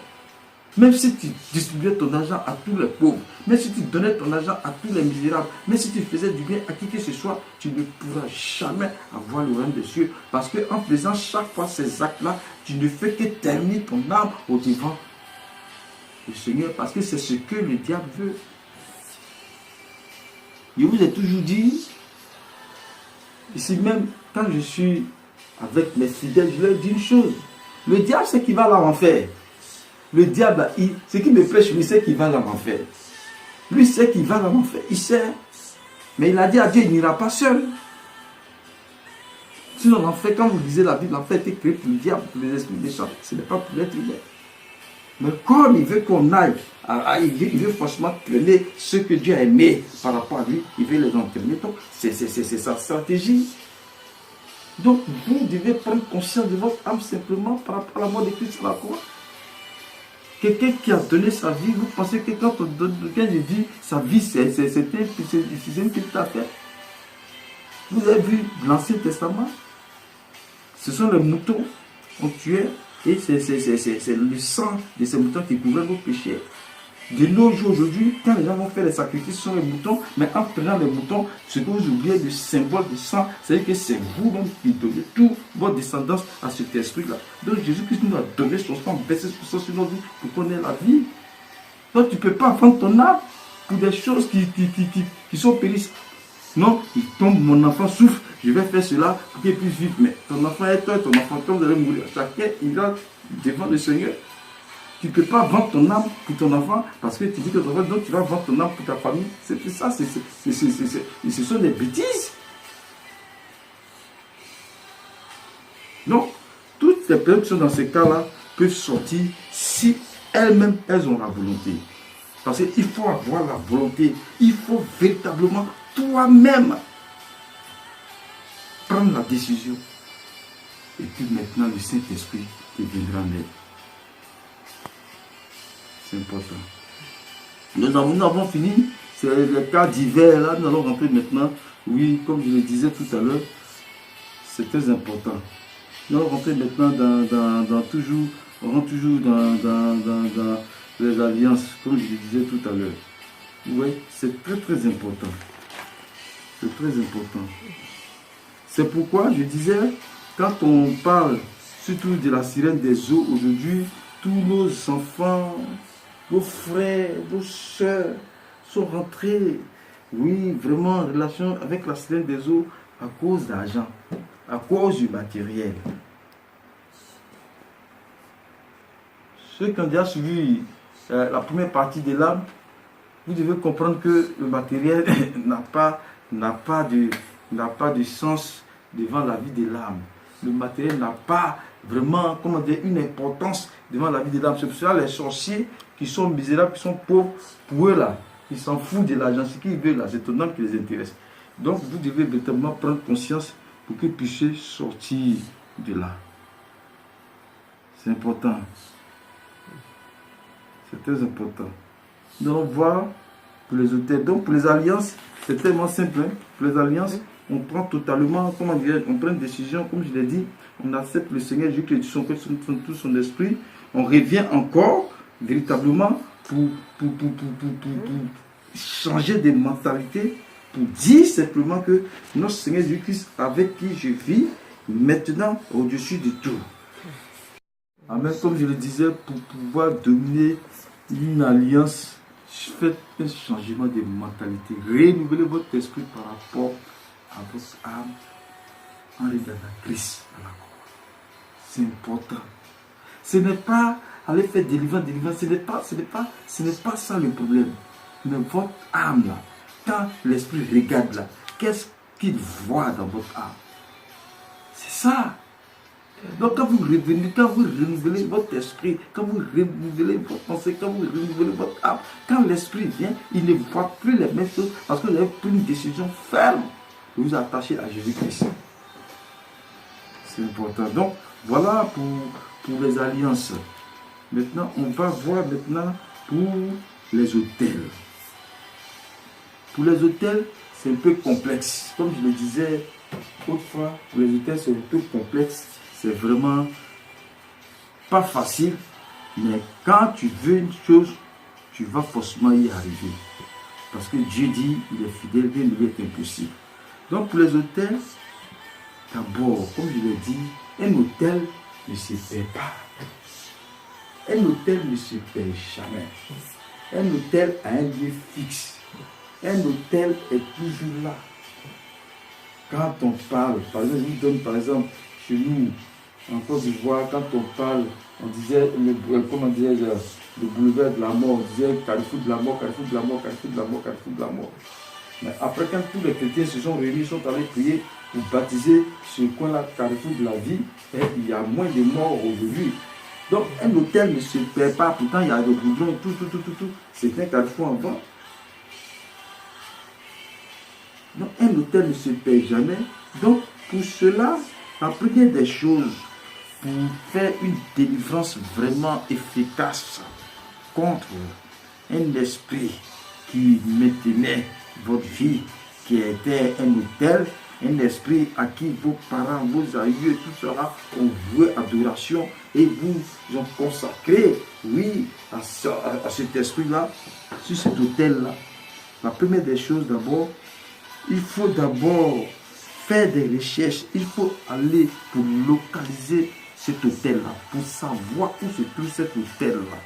Même si tu distribuais ton argent à tous les pauvres, même si tu donnais ton argent à tous les misérables, même si tu faisais du bien à qui que ce soit, tu ne pourras jamais avoir le royaume des cieux. Parce qu'en faisant chaque fois ces actes-là, tu ne fais que terminer ton âme au devant du Seigneur, parce que c'est ce que le diable veut. Je vous ai toujours dit, ici même, quand je suis avec mes fidèles, je leur dis une chose. Le diable, c'est qu'il va là en enfer. Le diable, ce qui me prêche, lui, c'est qu'il va là en enfer. Lui, c'est qu'il va là en enfer. Il sait. Mais il a dit à Dieu, il n'ira pas seul. Sinon, l'enfer, quand vous lisez la Bible, l'enfer a été créé pour le diable, pour les esprits méchants. Ce n'est pas pour l'être humain. Mais comme il veut qu'on aille, il veut forcément traîner ce que Dieu a aimé par rapport à lui, il veut les entraîner. Donc, c'est sa stratégie. Donc, vous devez prendre conscience de votre âme simplement par rapport à la mort de Christ à la croix. Quelqu'un qui a donné sa vie, vous pensez que quand on donne quelqu'un de vie, sa vie, c'est une petite affaire. Vous avez vu l'Ancien Testament? Ce sont les moutons qu'on tuait. Et c'est le sang de ces moutons qui couvrait vos péchés. De nos jours aujourd'hui, quand les gens vont faire les sacrifices, ce sont les moutons, mais en prenant les moutons, ce que vous oubliez du symbole du sang, c'est-à-dire que c'est vous-même qui donnez toute votre descendance à cet esprit-là. Donc Jésus-Christ nous a donné son sang, versé son sang sur nos vies pour qu'on ait la vie. Donc tu ne peux pas vendre ton âme pour des choses qui sont périssables. Non, il tombe, mon enfant souffre, je vais faire cela pour qu'il puisse vivre. Mais ton enfant est toi, ton enfant, quand vous allez mourir, chacun ira devant le Seigneur. Tu ne peux pas vendre ton âme pour ton enfant parce que tu dis que ton enfant, donc tu vas vendre ton âme pour ta famille. C'est ça, ce sont des bêtises. Donc, toutes les personnes qui sont dans ces cas-là peuvent sortir si elles-mêmes, elles ont la volonté. Parce qu'il faut avoir la volonté. Il faut véritablement toi-même prendre la décision. Et puis maintenant, le Saint-Esprit te viendra en aide. C'est important. Nous avons fini c'est les cas divers. Là, nous allons rentrer maintenant. Oui, comme je le disais tout à l'heure, c'est très important. Nous allons rentrer maintenant dans toujours, on rentre toujours dans les alliances, comme je le disais tout à l'heure. Oui, c'est très très important. C'est très important. C'est pourquoi je disais, quand on parle surtout de la sirène des eaux aujourd'hui, tous nos enfants, nos frères, nos soeurs sont rentrés, oui, vraiment en relation avec la sirène des eaux à cause d'argent, à cause du matériel. Ceux qui ont déjà suivi la première partie de l'âme, vous devez comprendre que le matériel n'a pas de sens devant la vie de l'âme. Le matériel n'a pas vraiment, comment dire, une importance devant la vie de l'âme. C'est pour cela les sorciers qui sont misérables, qui sont pauvres, pour eux là, ils s'en foutent de l'argent. Ce qu'ils veulent là, c'est ton âme qui les intéresse. Donc vous devez véritablement prendre conscience pour que vous puissiez sortir de là. C'est important. C'est très important. Nous allons voir pour les hôtels. Donc pour les alliances, c'est tellement simple. Hein. Pour les alliances, on prend totalement, comment dire, on prend une décision, comme je l'ai dit, on accepte le Seigneur Jésus-Christ, tout son esprit. On revient encore véritablement pour changer de mentalité, pour dire simplement que notre Seigneur Jésus-Christ, avec qui je vis, maintenant au-dessus de tout. Amen. Comme je le disais, pour pouvoir dominer une alliance, faites un changement de mentalité. Renouvelez votre esprit par rapport à votre âme en regardant Christ à la croix. C'est important. Ce n'est pas aller faire délivrance, ce n'est pas ça le problème. Mais votre âme là, quand l'esprit regarde là, qu'est-ce qu'il voit dans votre âme? C'est ça. Donc quand vous revenez, quand vous renouvelez votre esprit, quand vous renouvelez votre pensée, quand vous renouvelez votre âme, quand l'esprit vient, il ne voit plus les mêmes choses parce que vous avez pris une décision ferme de vous attacher à Jésus-Christ. C'est important. Donc voilà pour les alliances. Maintenant, on va voir maintenant pour les hôtels. Pour les hôtels, c'est un peu complexe. Comme je le disais autrefois, pour les hôtels, c'est un peu complexe. C'est vraiment pas facile. Mais quand tu veux une chose, tu vas forcément y arriver. Parce que Dieu dit, il est fidèle, rien ne lui est impossible. Donc pour les hôtels, d'abord, comme je l'ai dit, un hôtel ne se paie pas. Un hôtel ne se paie jamais. Un hôtel a un lieu fixe. Un hôtel est toujours là. Quand on parle, par exemple, je vous donne par exemple, chez nous, en Côte d'Ivoire, quand on parle, on disait, comment dirais-je, le boulevard de la mort, on disait Carrefour de la mort, Carrefour de la mort, Carrefour de la mort, Carrefour de la mort. Mais après, quand tous les chrétiens se sont réunis, sont allés prier pour baptiser ce coin-là, Carrefour de la vie, et il y a moins de morts aujourd'hui. Donc, un hôtel ne se perd pas, pourtant il y a des goudrons, tout. C'est un carrefour en vent. Donc, un hôtel ne se perd jamais. Donc, pour cela, la première des choses, pour faire une délivrance vraiment efficace contre un esprit qui maintenait votre vie, qui était un hôtel, un esprit à qui vos parents, vos aïeux, tout cela ont voué adoration et vous ont consacré, oui, à cet esprit-là, sur cet hôtel-là. La première des choses d'abord, il faut d'abord faire des recherches, il faut aller pour localiser cet hôtel-là, pour savoir où se trouve cet hôtel-là,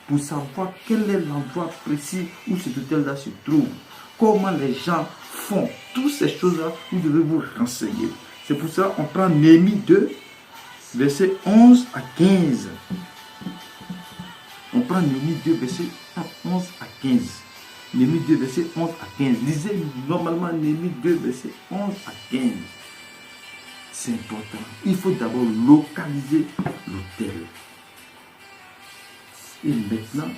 pour savoir quel est l'endroit précis où cet hôtel-là se trouve, comment les gens font, toutes ces choses-là, vous devez vous renseigner. C'est pour ça qu'on prend Néhémie 2, versets 11 à 15. On prend Néhémie 2, versets 11 à 15. Néhémie 2, versets 11 à 15. Lisez normalement Néhémie 2, versets 11 à 15. C'est important. Il faut d'abord localiser l'hôtel. Et maintenant,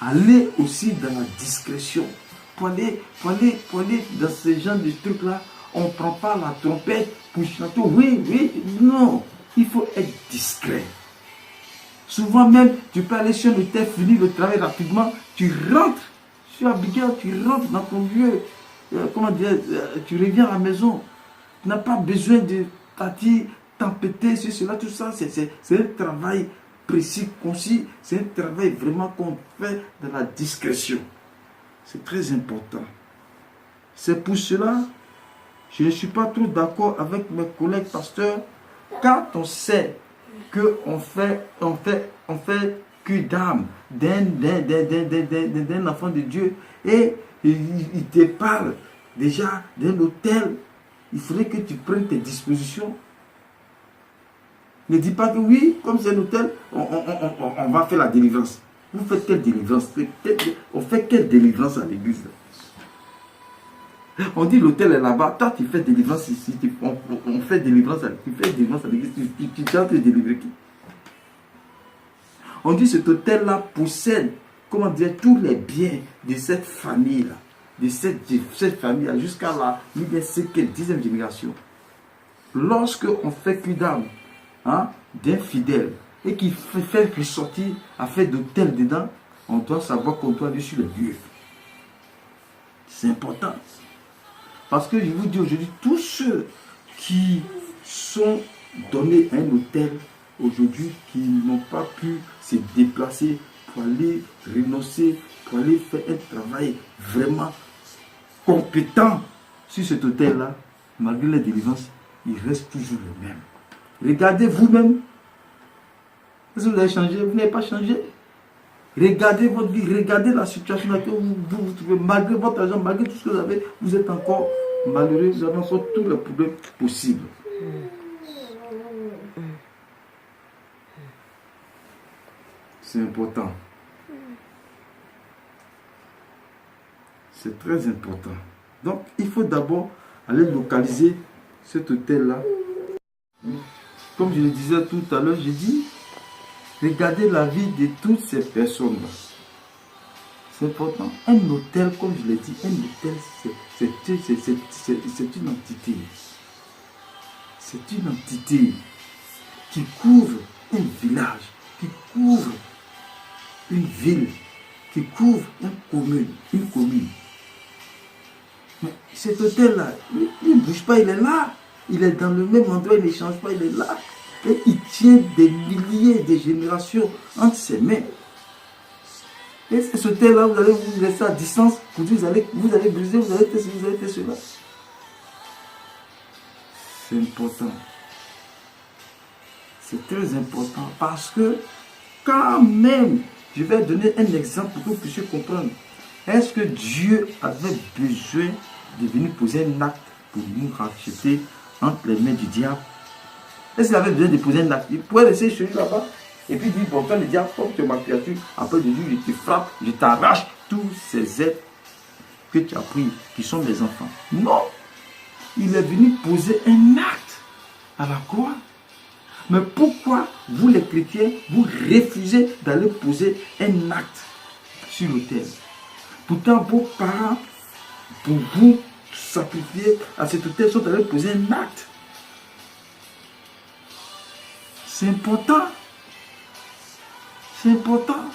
allez aussi dans la discrétion. Pour aller dans ce genre de trucs-là, on ne prend pas la trompette pour chanter. Oui, non. Il faut être discret. Souvent même, tu peux aller sur le thé, finir le travail rapidement, tu rentres Tu Abigail, tu rentres dans ton lieu. Comment dire, tu reviens à la maison. Tu n'as pas besoin de partir t'empêter sur cela, tout ça. C'est un travail précis, concis. C'est un travail vraiment qu'on fait dans la discrétion. C'est très important. C'est pour cela, je ne suis pas trop d'accord avec mes collègues pasteurs. Quand on sait qu'on fait cul d'âme d'un enfant de Dieu et il te parle déjà d'un hôtel, il faudrait que tu prennes tes dispositions. Ne dis pas que oui, comme c'est un hôtel, on va faire la délivrance. Vous faites quelle délivrance? On fait quelle délivrance à l'église? On dit l'hôtel est là-bas, toi tu fais délivrance ici, on fait délivrance à l'église, tu tiens de délivrer qui? On dit cet hôtel-là possède, comment dire, tous les biens de cette famille-là, de cette famille-là, jusqu'à la 10e génération. Lorsque on fait cul d'âme d'un fidèle et qui fait ressortir affaire d'hôtel dedans, on doit savoir qu'on doit aller sur les lieux. C'est important. Parce que je vous dis aujourd'hui, tous ceux qui sont donnés un hôtel aujourd'hui, qui n'ont pas pu se déplacer pour aller renoncer, pour aller faire un travail vraiment compétent sur cet hôtel-là, malgré la délivrance, il reste toujours le même. Regardez vous-même. Est-ce que vous avez changé? Vous n'avez pas changé. Regardez votre vie, regardez la situation dans laquelle vous trouvez, malgré votre argent, malgré tout ce que vous avez, vous êtes encore malheureux, vous avez encore tous les problèmes possibles. C'est important. C'est très important. Donc, il faut d'abord aller localiser cet hôtel-là. Comme je le disais tout à l'heure, j'ai dit, regardez la vie de toutes ces personnes-là. C'est important. Un hôtel, comme je l'ai dit, un hôtel, c'est une entité. C'est une entité qui couvre un village, qui couvre une ville, qui couvre une commune. Mais cet hôtel-là, il ne bouge pas, il est là. Il est dans le même endroit, il ne change pas, il est là. Et il tient des milliers de générations entre ses mains. Et cet hôtel-là, vous allez vous laisser à distance, vous allez briser, vous allez faire cela. C'est important. C'est très important parce que quand même, je vais donner un exemple pour que vous puissiez comprendre. Est-ce que Dieu avait besoin de venir poser un acte pour nous racheter entre les mains du diable? Est-ce qu'il avait besoin de poser un acte? Il pouvait laisser chez lui là-bas et puis dire, bon, quand le diable, comme tu es ma créature, après de Dieu, je te frappe, je t'arrache tous ces êtres que tu as pris, qui sont mes enfants. Non! Il est venu poser un acte à la croix. Mais pourquoi vous les chrétiens, vous refusez d'aller poser un acte sur l'autel? Pourtant, vos parents, pour vous sacrifier à cet autel, sont allés poser un acte. C'est important. C'est important.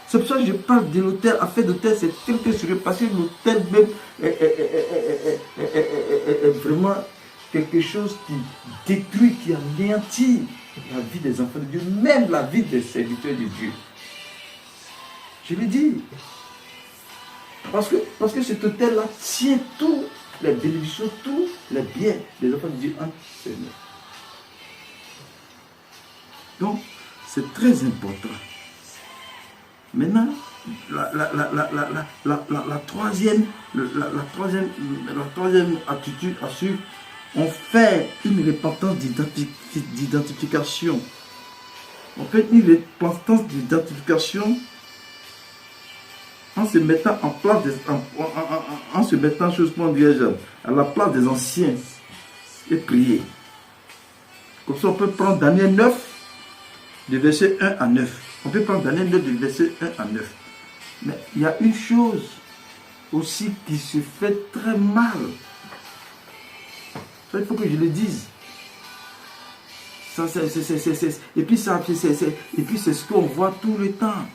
C'est pour ça que je parle de l'autel. Affaire d'autel, c'est quelque chose. Parce que l'autel même est vraiment quelque chose qui détruit, qui anéantit la vie des enfants de Dieu, même la vie des serviteurs de Dieu. Je le dis. Parce que cet hôtel-là tient tous les bénédictions, tous les biens des enfants de Dieu entre ses mains. Donc, c'est très important. Maintenant, la troisième attitude à suivre, on fait une repentance d'identification. On fait une repentance d'identification en se mettant en place en se mettant, à la place des anciens et prier. Comme ça, on peut prendre Daniel 9, de verset 1 à 9. On peut prendre Daniel 9, de verset 1 à 9. Mais il y a une chose aussi qui se fait très mal. Ça, il faut que je le dise. Et puis c'est ce qu'on voit tout le temps.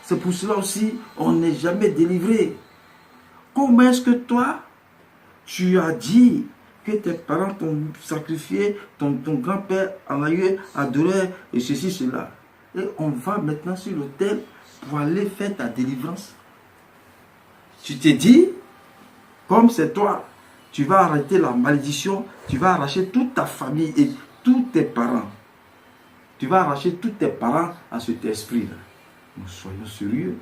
C'est pour cela aussi, on n'est jamais délivré. Comment est-ce que toi, tu as dit que tes parents t'ont sacrifié, ton grand-père en a eu adoré et ceci, cela. Et on va maintenant sur l'autel pour aller faire ta délivrance. Tu t'es dit, comme c'est toi, tu vas arrêter la malédiction, tu vas arracher toute ta famille et tous tes parents. Tu vas arracher tous tes parents à cet esprit-là. Soyons sérieux.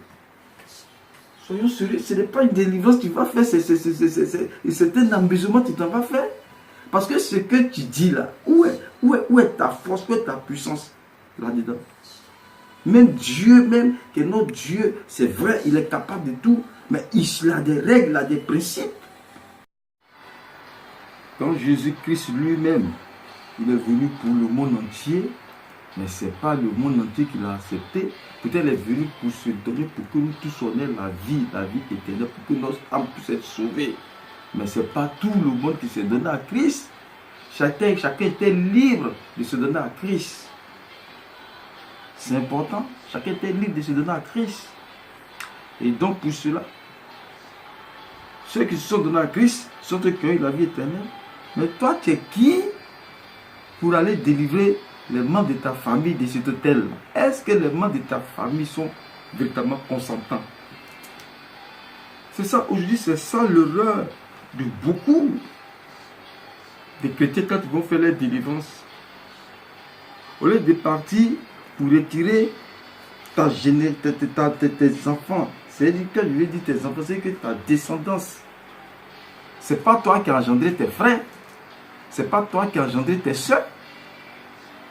Soyons sérieux. Ce n'est pas une délivrance que tu vas faire, c'est un amusement que tu t'en vas faire. Parce que ce que tu dis là, où est ta force, où est ta puissance là-dedans? Même Dieu, même que notre Dieu, c'est vrai, il est capable de tout, mais il a des règles, il a des principes. Quand Jésus-Christ lui-même, il est venu pour le monde entier, mais ce n'est pas le monde entier qui l'a accepté. Peut-être il est venu pour se donner, pour que nous tous on ait la vie éternelle, pour que notre âme puisse être sauvée. Mais ce n'est pas tout le monde qui s'est donné à Christ. Chacun était libre de se donner à Christ. C'est important. Chacun était libre de se donner à Christ. Et donc pour cela, ceux qui se sont donnés à Christ sont ceux qui ont eu la vie éternelle. Mais toi, tu es qui pour aller délivrer les membres de ta famille de cet hôtel? Est-ce que les membres de ta famille sont véritablement consentants? C'est ça, aujourd'hui, c'est ça l'erreur de beaucoup de chrétiens quand ils vont faire leur délivrance. Au lieu de partir pour retirer tes enfants, c'est-à-dire que je vais dire tes enfants, c'est que ta descendance. C'est pas toi qui as engendré tes frères, c'est pas toi qui as engendré tes soeurs.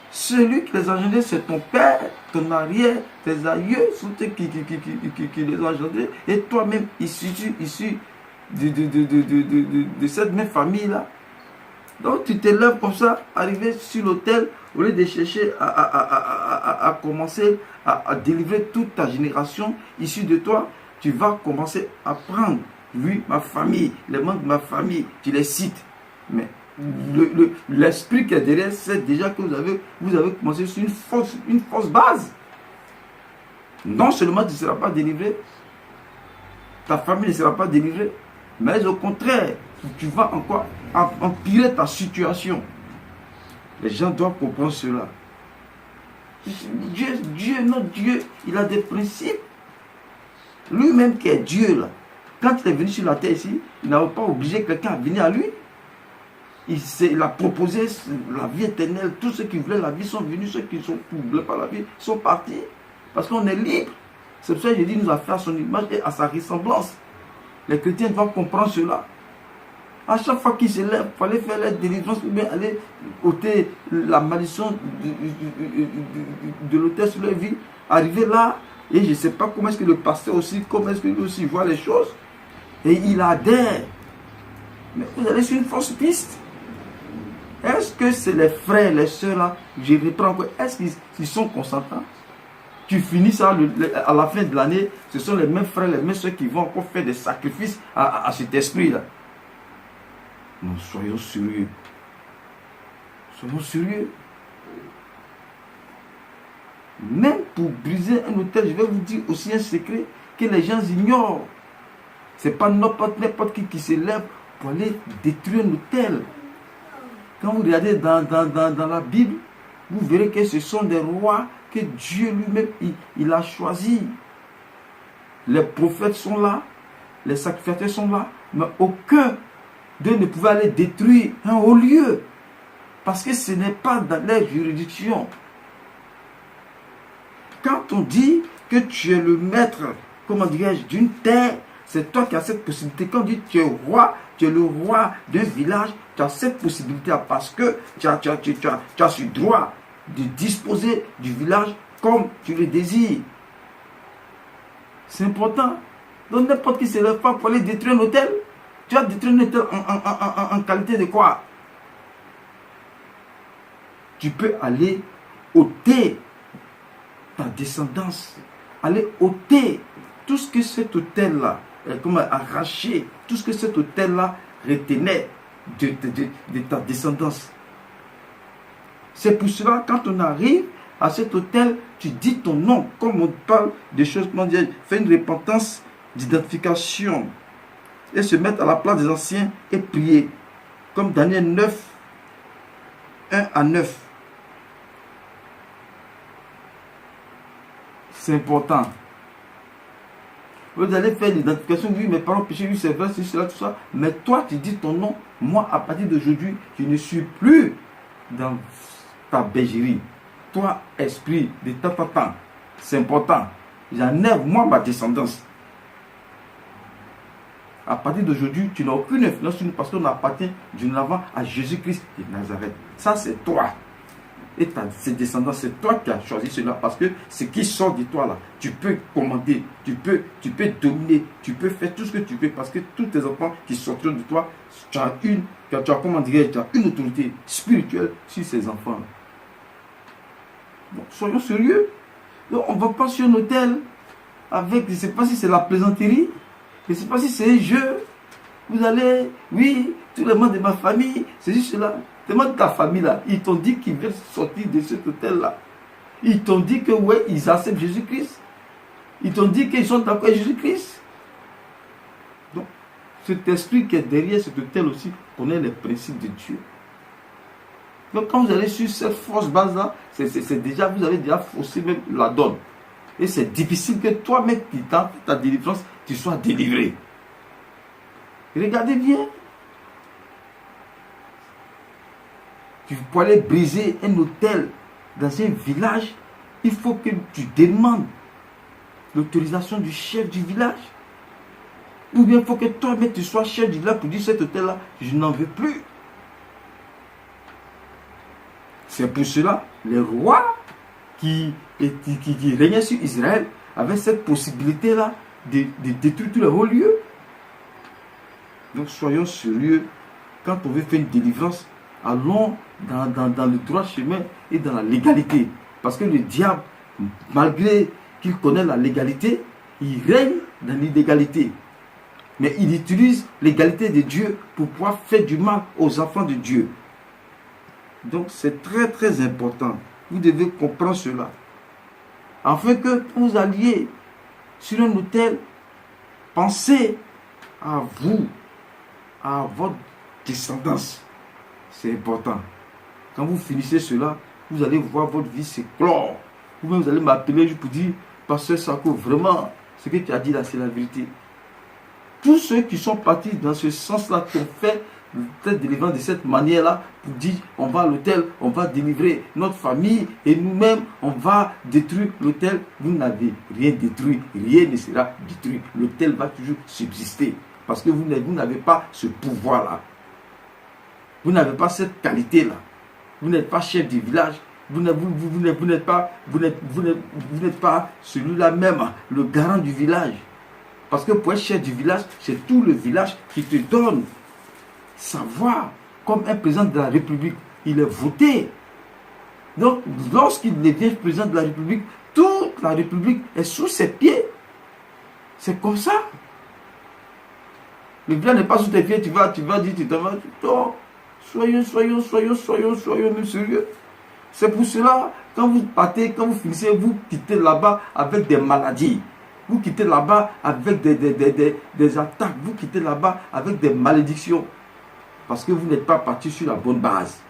Celui qui les a engendrés, c'est ton père, ton arrière, tes aïeux, sont eux qui les ont engendrés. Et toi-même, issu de cette même famille-là. Donc tu te lèves comme ça, arrivé sur l'autel, au lieu de chercher à commencer à délivrer toute ta génération issue de toi, tu vas commencer à prendre, lui, ma famille, les membres de ma famille, tu les cites. Mais l'esprit qui est derrière, c'est déjà que vous avez commencé sur une fausse base. Non seulement tu ne seras pas délivré, ta famille ne sera pas délivrée, mais au contraire, tu vas encore empirer ta situation. Les gens doivent comprendre cela. Dieu, notre Dieu, il a des principes. Lui-même qui est Dieu, là, quand il est venu sur la terre ici, il n'avait pas obligé quelqu'un à venir à lui. Il a proposé la vie éternelle. Tous ceux qui voulaient la vie sont venus. Ceux qui ne voulaient pas la vie sont partis. Parce qu'on est libre. C'est pour ça que j'ai dit, il nous a fait à son image et à sa ressemblance. Les chrétiens doivent comprendre cela. À chaque fois qu'ils se lèvent, il fallait faire la délivrance ou bien aller ôter la malédiction de l'autel sur leur vie. Arriver là, et je ne sais pas comment est-ce que le pasteur aussi, comment est-ce que lui aussi voit les choses. Et il adhère. Mais vous allez sur une fausse piste. Est-ce que c'est les frères, les soeurs là, je reprends encore, est-ce qu'ils sont consentants? Tu finis ça à la fin de l'année, ce sont les mêmes frères, les mêmes soeurs qui vont encore faire des sacrifices à cet esprit-là. Non, soyons sérieux. Soyons sérieux. Même pour briser un autel, je vais vous dire aussi un secret que les gens ignorent. Ce n'est pas n'importe qui se lève pour aller détruire un autel. Quand vous regardez dans la Bible, vous verrez que ce sont des rois que Dieu lui-même il a choisis. Les prophètes sont là, les sacrificateurs sont là, mais aucun d'eux ne pouvait aller détruire un haut lieu. Parce que ce n'est pas dans leur juridiction. Quand on dit que tu es le maître, comment dirais-je, d'une terre, c'est toi qui as cette possibilité. Quand on dit que tu es roi, tu es le roi d'un village, tu as cette possibilité parce que tu as ce droit de disposer du village comme tu le désires. C'est important. Donc n'importe qui ne se lève pas pour aller détruire un hôtel. Tu vas détruire un hôtel en qualité de quoi? Tu peux aller ôter ta descendance, aller ôter tout ce que cet hôtel-là, comment arracher tout ce que cet hôtel-là retenait de ta descendance. C'est pour cela, quand on arrive À cet autel, tu dis ton nom. Comme on parle des choses, comment dire, fais une repentance d'identification. Et se mettre à la place des anciens et prier. Comme Daniel 9, 1 à 9. C'est important. Vous allez faire l'identification, oui, mes parents péché, oui, c'est vrai, c'est cela, tout ça. Mais toi, tu dis ton nom. Moi, à partir d'aujourd'hui, je ne suis plus dans ta bergerie. Toi, esprit de temps. C'est important. J'enlève, moi, ma descendance. À partir d'aujourd'hui, tu n'as aucune influence sur nous parce qu'on appartient d'une avant à Jésus-Christ de Nazareth. Ça, c'est toi. Et ces descendants, c'est toi qui as choisi cela parce que ce qui sort de toi là, tu peux commander, tu peux dominer, tu peux faire tout ce que tu veux parce que tous tes enfants qui sortiront de toi, tu as une autorité spirituelle sur ces enfants. Donc, soyons sérieux. Donc, on ne va pas sur un hôtel avec, je ne sais pas si c'est la plaisanterie, je ne sais pas si c'est un jeu. Vous allez, oui, tous les membres de ma famille, c'est juste cela. Demande ta famille là, ils t'ont dit qu'ils veulent sortir de cet hôtel là. Ils t'ont dit que ouais, ils acceptent Jésus-Christ. Ils t'ont dit qu'ils sont d'accord avec Jésus-Christ. Donc, cet esprit qui est derrière cet hôtel aussi connaît les principes de Dieu. Donc, quand vous allez sur cette fausse base là, c'est déjà, vous avez déjà faussé même la donne. Et c'est difficile que toi-même qui t'as fait ta délivrance, tu sois délivré. Regardez bien. Pour aller briser un hôtel dans un village, il faut que tu demandes l'autorisation du chef du village. Ou bien il faut que toi-même tu sois chef du village pour dire cet hôtel-là, je n'en veux plus. C'est pour cela, les rois qui régnaient sur Israël avaient cette possibilité-là de détruire tous les hauts lieux. Donc soyons sérieux, quand on veut faire une délivrance, allons dans le droit chemin et dans la légalité. Parce que le diable, malgré qu'il connaît la légalité, il règne dans l'illégalité. Mais il utilise l'égalité de Dieu pour pouvoir faire du mal aux enfants de Dieu. Donc c'est très très important. Vous devez comprendre cela. Afin que vous alliez sur un hôtel, pensez à vous, à votre descendance. C'est important. Quand vous finissez cela, vous allez voir votre vie s'éclore. Vous-même, vous allez m'appeler pour dire, Pasteur Sako, vraiment, ce que tu as dit là, c'est la vérité. Tous ceux qui sont partis dans ce sens-là, qui ont fait cette délivrance de cette manière-là, pour dire, on va à l'hôtel, on va délivrer notre famille, et nous-mêmes, on va détruire l'hôtel. Vous n'avez rien détruit, rien ne sera détruit. L'hôtel va toujours subsister, parce que vous n'avez pas ce pouvoir-là. Vous n'avez pas cette qualité-là. Vous n'êtes pas chef du village. Vous n'êtes pas celui-là même, le garant du village. Parce que pour être chef du village, c'est tout le village qui te donne sa voix. Comme un président de la République, il est voté. Donc, lorsqu'il devient président de la République, toute la République est sous ses pieds. C'est comme ça. Le village n'est pas sous tes pieds, tu vas dire, tu t'en vas. Soyons même sérieux. C'est pour cela, quand vous partez, quand vous finissez, vous quittez là-bas avec des maladies. Vous quittez là-bas avec des attaques. Vous quittez là-bas avec des malédictions. Parce que vous n'êtes pas parti sur la bonne base.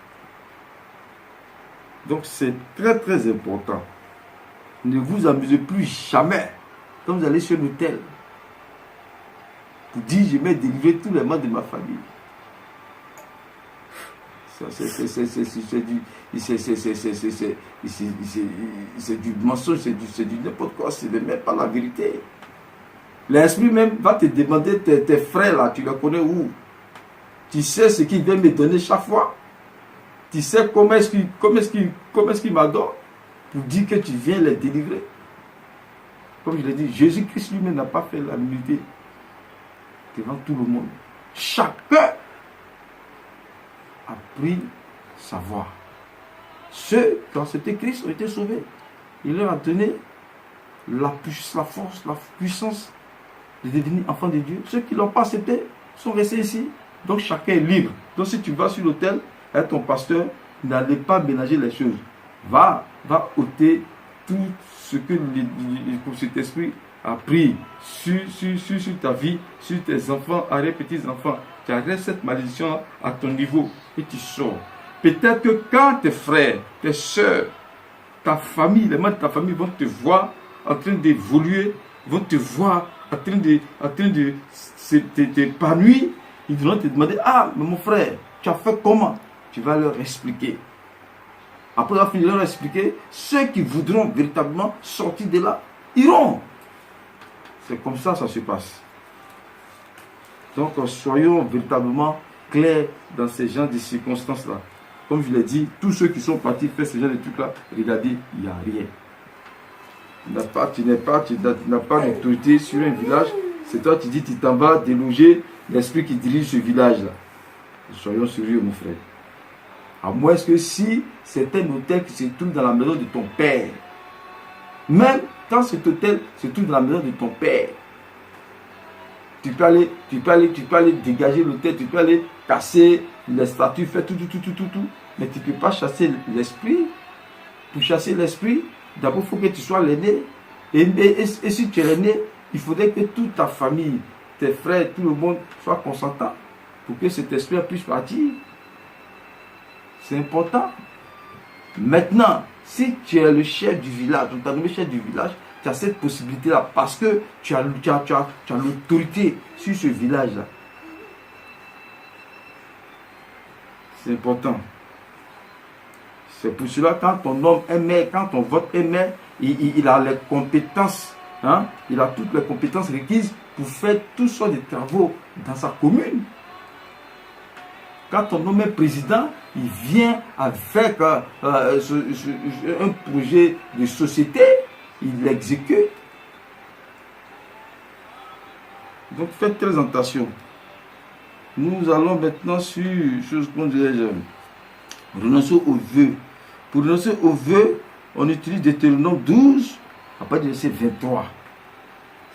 Donc c'est très très important. Ne vous amusez plus jamais quand vous allez sur l'hôtel. Vous dites, je vais délivrer tous les membres de ma famille. C'est du mensonge, c'est du n'importe quoi, c'est même pas la vérité. L'esprit même va te demander, tes frères là, tu les connais où? Tu sais ce qu'il vient me donner chaque fois? Tu sais comment est-ce qu'il m'adore pour dire que tu viens les délivrer? Comme je l'ai dit, Jésus-Christ lui-même n'a pas fait l'humilité devant tout le monde. Chacun a pris sa voix. Ceux qui ont accepté Christ ont été sauvés. Il leur a donné la force, la puissance de devenir enfants de Dieu. Ceux qui ne l'ont pas accepté sont restés ici. Donc chacun est libre. Donc si tu vas sur l'autel avec ton pasteur, n'allez pas mélanger les choses. va ôter tout ce que cet esprit a pris sur ta vie, sur tes enfants, arrière-petits-enfants. Tu arrêtes cette malédiction à ton niveau et tu sors. Peut-être que quand tes frères, tes soeurs, ta famille, les membres de ta famille vont te voir en train d'évoluer, vont te voir en train de t'épanouir, ils vont te demander, ah, mais mon frère, tu as fait comment? Tu vas leur expliquer. Après avoir fini de leur expliquer, ceux qui voudront véritablement sortir de là, iront. C'est comme ça ça se passe. Donc, soyons véritablement clairs dans ces genres de circonstances-là. Comme je l'ai dit, tous ceux qui sont partis faire ce genre de trucs-là, regardez, il n'y a rien. Tu n'as pas d'autorité sur un village. C'est toi qui dis, tu t'en vas déloger l'esprit qui dirige ce village-là. Soyons sérieux, mon frère. À moins que si c'est un hôtel qui se trouve dans la maison de ton père, même quand cet hôtel se trouve dans la maison de ton père, tu peux aller dégager l'hôtel, tu peux aller casser les statues, faire tout, mais tu ne peux pas chasser l'esprit. Pour chasser l'esprit, d'abord il faut que tu sois l'aîné. Et si tu es l'aîné, il faudrait que toute ta famille, tes frères, tout le monde soit consentant pour que cet esprit puisse partir. C'est important. Maintenant, si tu es le chef du village, on t'a nommé chef du village, tu as cette possibilité-là parce que tu as l'autorité sur ce village-là. C'est important. C'est pour cela quand ton homme est maire, quand ton vote est maire, il a les compétences, hein? Il a toutes les compétences requises pour faire toutes sortes de travaux dans sa commune. Quand ton homme est président, il vient avec un projet de société, il l'exécute. Donc faites très attention. Nous allons maintenant sur chose qu'on dirait renoncer aux vœux. Pour renoncer aux vœux, on utilise Deutéronome 12 à partir du verset 23.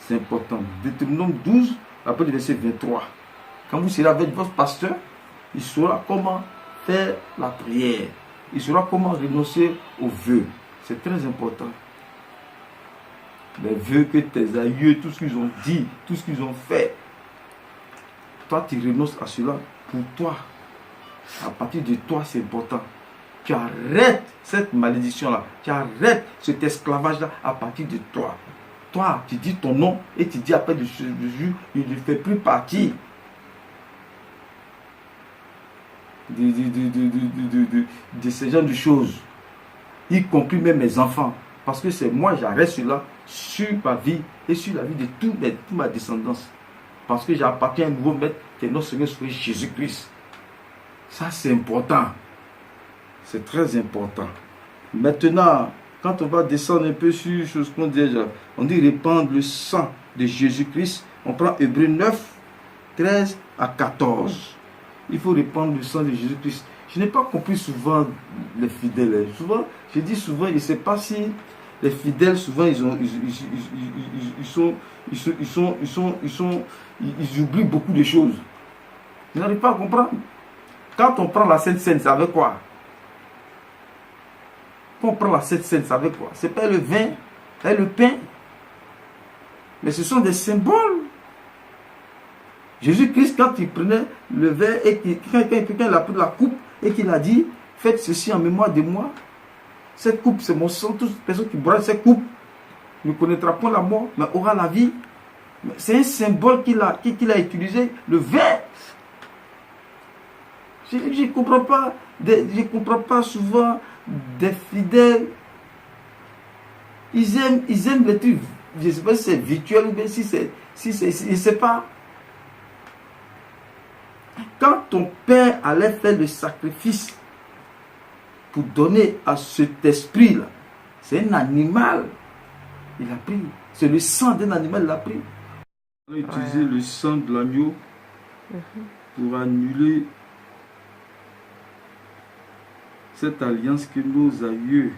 C'est important. Deutéronome 12 à partir du verset 23. Quand vous serez avec votre pasteur, il saura comment faire la prière. Il saura comment renoncer aux vœux. C'est très important. Les vœux que tes aïeux, tout ce qu'ils ont dit, tout ce qu'ils ont fait, toi tu renonces à cela pour toi. À partir de toi, c'est important. Tu arrêtes cette malédiction-là. Tu arrêtes cet esclavage-là à partir de toi. Toi, tu dis ton nom et tu dis après de ce jour, il ne fait plus partie de ces genres de choses, y compris même mes enfants, parce que c'est moi, j'arrête cela sur ma vie et sur la vie de toute ma descendance, parce que j'appartiens à un nouveau maître qui est notre Seigneur Jésus-Christ. Ça c'est important, c'est très important. Maintenant, quand on va descendre un peu sur ce qu'on dit déjà, on dit répandre le sang de Jésus-Christ. On prend Hébreux 9, 13 à 14. Il faut répandre le sang de Jésus-Christ. Je n'ai pas compris souvent les fidèles. Souvent, je dis souvent, je ne sais pas si les fidèles, souvent, ils oublient beaucoup de choses. Je n'arrive pas à comprendre. Quand on prend la Sainte Seine, c'est avec quoi? Quand on prend la Sainte Seine, c'est avec quoi? Ce n'est pas le vin et le pain. Mais ce sont des symboles. Jésus-Christ, quand il prenait le verre et quand il a pris la coupe et qu'il a dit, faites ceci en mémoire de moi. Cette coupe, c'est mon sang. Toute personne qui boira cette coupe ne connaîtra point la mort, mais aura la vie. C'est un symbole qu'il a utilisé, le verre. Je ne comprends pas souvent des fidèles. Ils aiment les trucs. Je ne sais pas si c'est virtuel ou bien si c'est. Je ne sais pas. Quand ton père allait faire le sacrifice pour donner à cet esprit-là, c'est un animal, il a pris. C'est le sang d'un animal, il a pris. On a utilisé le sang de l'agneau pour annuler cette alliance que nos aïeux,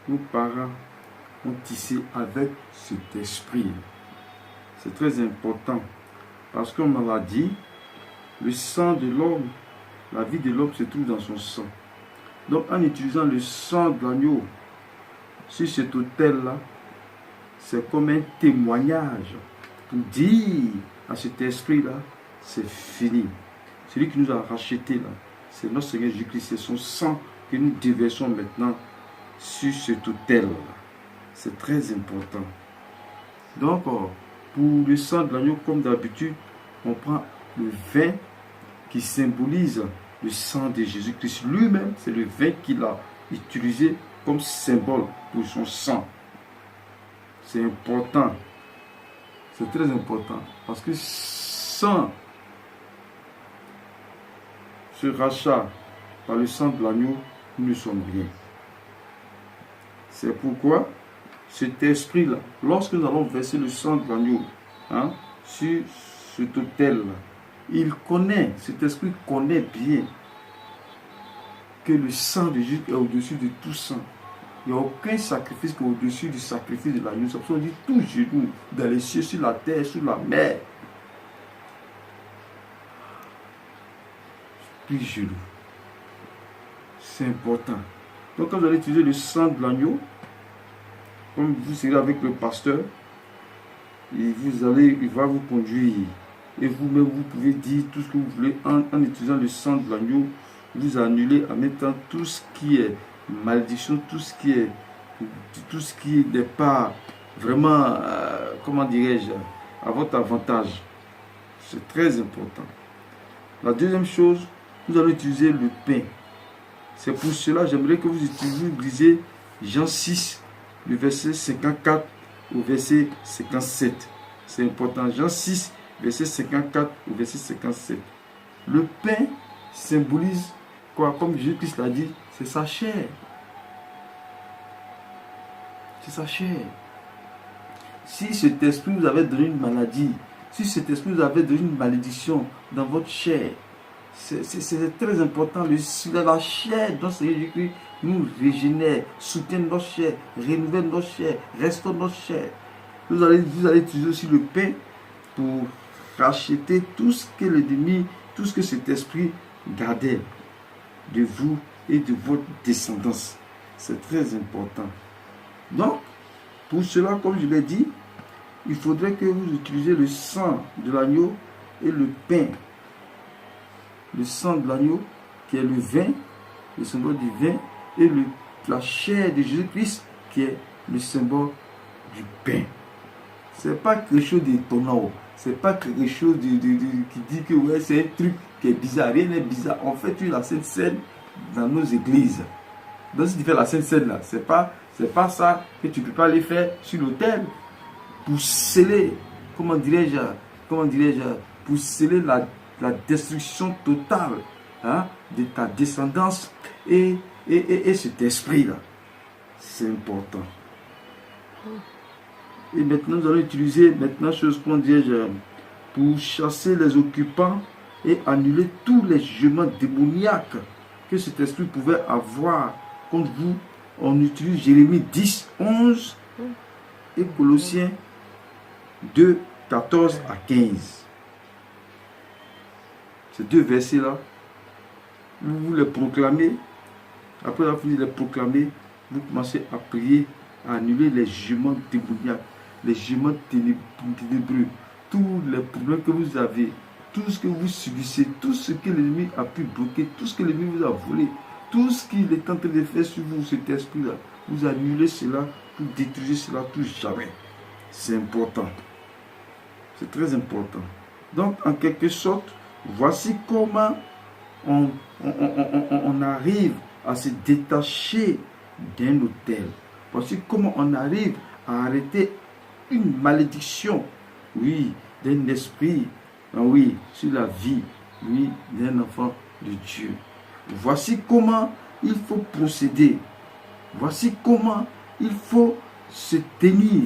nos parents ont tissée avec cet esprit. C'est très important parce qu'on m'a dit, le sang de l'homme, la vie de l'homme se trouve dans son sang. Donc en utilisant le sang de l'agneau sur cet autel-là, c'est comme un témoignage pour dire à cet esprit-là, c'est fini. Celui qui nous a rachetés là, c'est notre Seigneur Jésus-Christ, c'est son sang que nous déversons maintenant sur cet autel-là. C'est très important. Donc, pour le sang de l'agneau, comme d'habitude, on prend le vin qui symbolise le sang de Jésus-Christ lui-même. C'est le vin qu'il a utilisé comme symbole pour son sang. C'est important. C'est très important. Parce que sans ce rachat par le sang de l'agneau, nous ne sommes rien. C'est pourquoi cet esprit-là, lorsque nous allons verser le sang de l'agneau sur cet autel-là, il connaît, cet esprit connaît bien que le sang de Jésus est au-dessus de tout sang. Il n'y a aucun sacrifice qui est au-dessus du sacrifice de l'agneau. C'est pour ça qu'on dit tout genou, dans les cieux, sur la terre, sur la mer. Tout genou. C'est important. Donc quand vous allez utiliser le sang de l'agneau, comme vous serez avec le pasteur, il va vous conduire. Et vous-même, vous pouvez dire tout ce que vous voulez en utilisant le sang de l'agneau. Vous annulez en même temps tout ce qui est malédiction, tout ce qui n'est pas vraiment, comment dirais-je, à votre avantage. C'est très important. La deuxième chose, nous allons utiliser le pain. C'est pour cela, j'aimerais que vous lisiez Jean 6, le verset 54 au verset 57. C'est important. Jean 6, verset 54 au verset 57. Le pain symbolise quoi? Comme Jésus-Christ l'a dit, c'est sa chair. C'est sa chair. Si cet esprit vous avait donné une maladie, si cet esprit vous avait donné une malédiction dans votre chair, c'est très important. La chair dont Seigneur Jésus-Christ nous régénère, soutient notre chair, renouvelle notre chair, restaure notre chair. Vous allez utiliser aussi le pain pour racheter tout ce que l'ennemi, tout ce que cet esprit gardait de vous et de votre descendance. C'est très important. Donc, pour cela, comme je l'ai dit, il faudrait que vous utilisiez le sang de l'agneau et le pain. Le sang de l'agneau, qui est le vin, le symbole du vin, et la chair de Jésus-Christ, qui est le symbole du pain. Ce n'est pas quelque chose d'étonnant. Ce n'est pas quelque chose qui dit que ouais, c'est un truc qui est bizarre. Rien n'est bizarre. On fait la Sainte Seine dans nos églises. Donc si tu fais la Sainte Seine là, c'est pas ça que tu ne peux pas aller faire sur l'autel pour sceller, comment dirais-je, pour sceller la destruction totale de ta descendance et cet esprit-là. C'est important. Et maintenant, nous allons utiliser, pour chasser les occupants et annuler tous les jugements démoniaques que cet esprit pouvait avoir contre vous. On utilise Jérémie 10, 11 et Colossiens 2, 14 à 15. Ces deux versets-là, vous les proclamez. Après avoir fini de les proclamer, vous commencez à prier, à annuler les jugements démoniaques, les jugements ténébreux, tous les problèmes que vous avez, tout ce que vous subissez, tout ce que l'ennemi a pu bloquer, tout ce que l'ennemi vous a volé, tout ce qu'il est en train de faire sur vous, cet esprit-là, vous annulez cela, vous détruisez cela tout jamais. C'est important. C'est très important. Donc, en quelque sorte, voici comment on arrive à se détacher d'un autel. Voici comment on arrive à arrêter une malédiction, oui, d'un esprit, oui, sur la vie, oui, d'un enfant de Dieu. Voici comment il faut procéder. Voici comment il faut se tenir,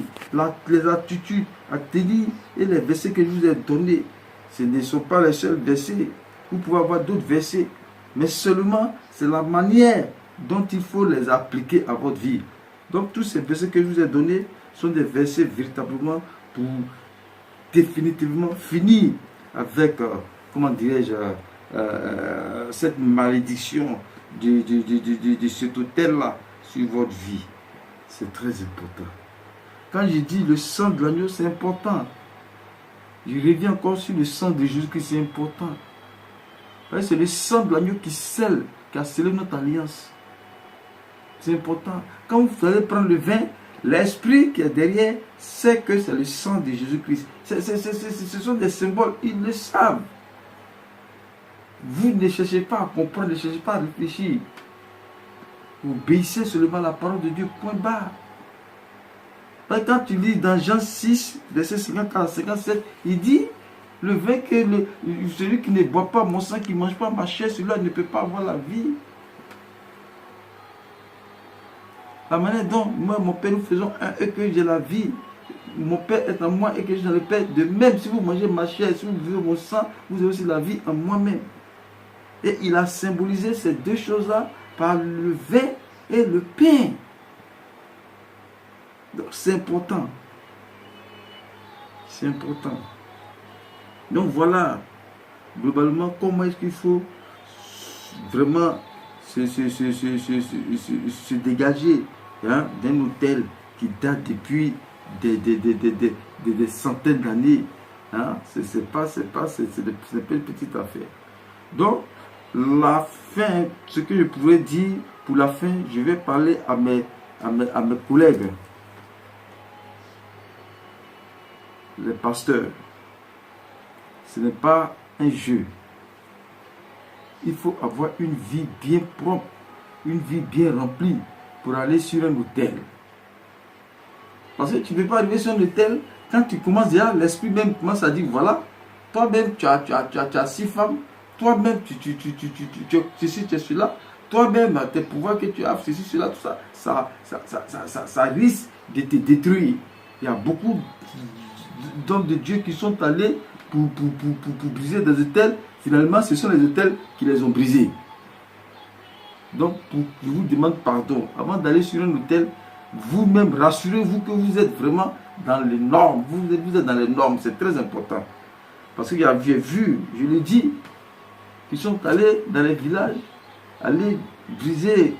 les attitudes à tenir et les versets que je vous ai donnés. Ce ne sont pas les seuls versets. Vous pouvez avoir d'autres versets, mais seulement c'est la manière dont il faut les appliquer à votre vie. Donc tous ces versets que je vous ai donnés sont des versets véritablement pour définitivement finir avec, comment dirais-je, cette malédiction de cet autel-là sur votre vie. C'est très important. Quand je dis le sang de l'agneau, c'est important. Je reviens encore sur le sang de Jésus-Christ, c'est important. C'est le sang de l'agneau qui scelle, qui a scellé notre alliance. C'est important. Quand vous allez prendre le vin, l'esprit qui est derrière sait que c'est le sang de Jésus-Christ. Ce sont des symboles, ils le savent. Vous ne cherchez pas à comprendre, ne cherchez pas à réfléchir. Vous obéissez seulement à la parole de Dieu, point barre. Quand tu lis dans Jean 6, verset 54 à 57, il dit, le vin que celui qui ne boit pas mon sang, qui ne mange pas ma chair, celui-là ne peut pas avoir la vie. La manière dont moi, mon Père, nous faisons un et que j'ai la vie. Mon Père est en moi et que je suis dans le Père. De même, si vous mangez ma chair, si vous buvez mon sang, vous avez aussi la vie en moi-même. Et il a symbolisé ces deux choses-là par le vin et le pain. Donc c'est important. C'est important. Donc voilà, globalement, comment est-ce qu'il faut vraiment se dégager d'un autel qui date depuis des centaines d'années. C'est pas une petite affaire. Donc, la fin, ce que je pourrais dire pour la fin, je vais parler à mes collègues, les pasteurs. Ce n'est pas un jeu. Il faut avoir une vie bien propre, une vie bien remplie pour aller sur un autel. Parce que tu ne peux pas arriver sur un autel quand tu commences déjà, l'esprit même commence à dire voilà, toi-même tu as 6 femmes, toi-même tu es celui-là, toi-même tes pouvoirs que tu as, ceci, cela, tout ça, ça risque de te détruire. Il y a beaucoup d'hommes de Dieu qui sont allés pour briser des autels. Finalement, ce sont les autels qui les ont brisés. Donc, je vous demande pardon. Avant d'aller sur un autel, vous-même, rassurez-vous que vous êtes vraiment dans les normes. Vous êtes dans les normes, c'est très important. Parce que j'ai vu, je le dis, qu'ils sont allés dans les villages, aller briser,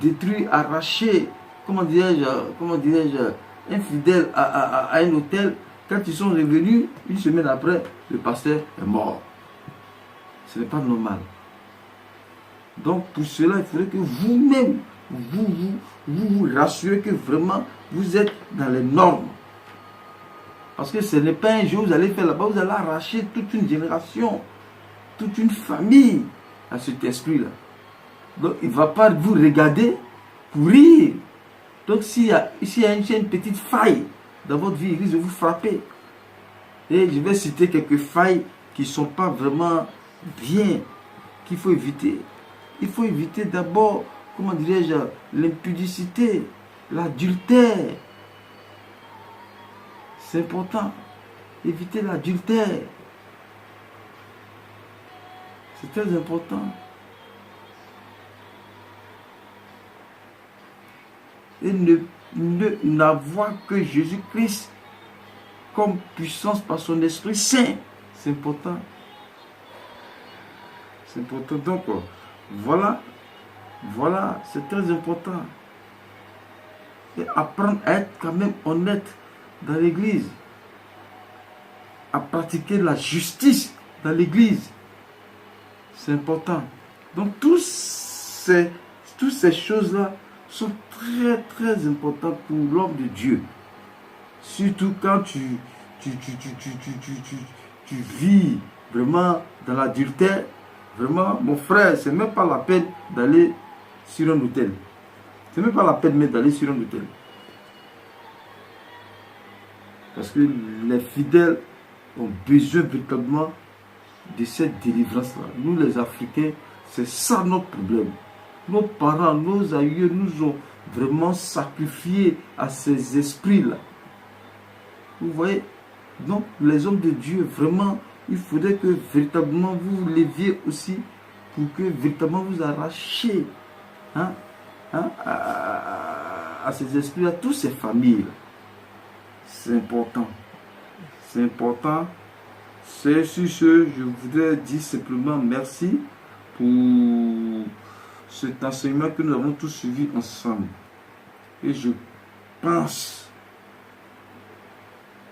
détruire, arracher, comment dirais-je, infidèles à un hôtel. Quand ils sont revenus, une semaine après, le pasteur est mort. Ce n'est pas normal. Donc pour cela, il faudrait que vous-même, vous rassurez que vraiment vous êtes dans les normes. Parce que ce n'est pas un jour, vous allez faire là-bas, vous allez arracher toute une génération, toute une famille à cet esprit-là. Donc il ne va pas vous regarder pour rire. Donc s'il y a une petite faille dans votre vie, il risque de vous frapper. Et je vais citer quelques failles qui ne sont pas vraiment bien, qu'il faut éviter. Il faut éviter d'abord, comment dirais-je, l'impudicité, l'adultère. C'est important. Éviter l'adultère. C'est très important. Et n'avoir que Jésus-Christ comme puissance par son Esprit Saint. C'est important. C'est important. Donc, voilà, c'est très important. Et apprendre à être quand même honnête dans l'église. À pratiquer la justice dans l'église. C'est important. Donc, toutes ces choses-là sont très, très importantes pour l'homme de Dieu. Surtout quand tu vis vraiment dans l'adultère. Vraiment, mon frère, c'est même pas la peine d'aller sur un hôtel. C'est même pas la peine même d'aller sur un hôtel. Parce que les fidèles ont besoin véritablement de cette délivrance-là. Nous, les Africains, c'est ça notre problème. Nos parents, nos aïeux nous ont vraiment sacrifiés à ces esprits-là. Vous voyez? Donc, les hommes de Dieu, vraiment, il faudrait que véritablement vous vous leviez aussi pour que véritablement vous arrachiez à ces esprits-là, toutes ces familles-là. C'est important. C'est important. C'est sur ce, je voudrais dire simplement merci pour cet enseignement que nous avons tous suivi ensemble. Et je pense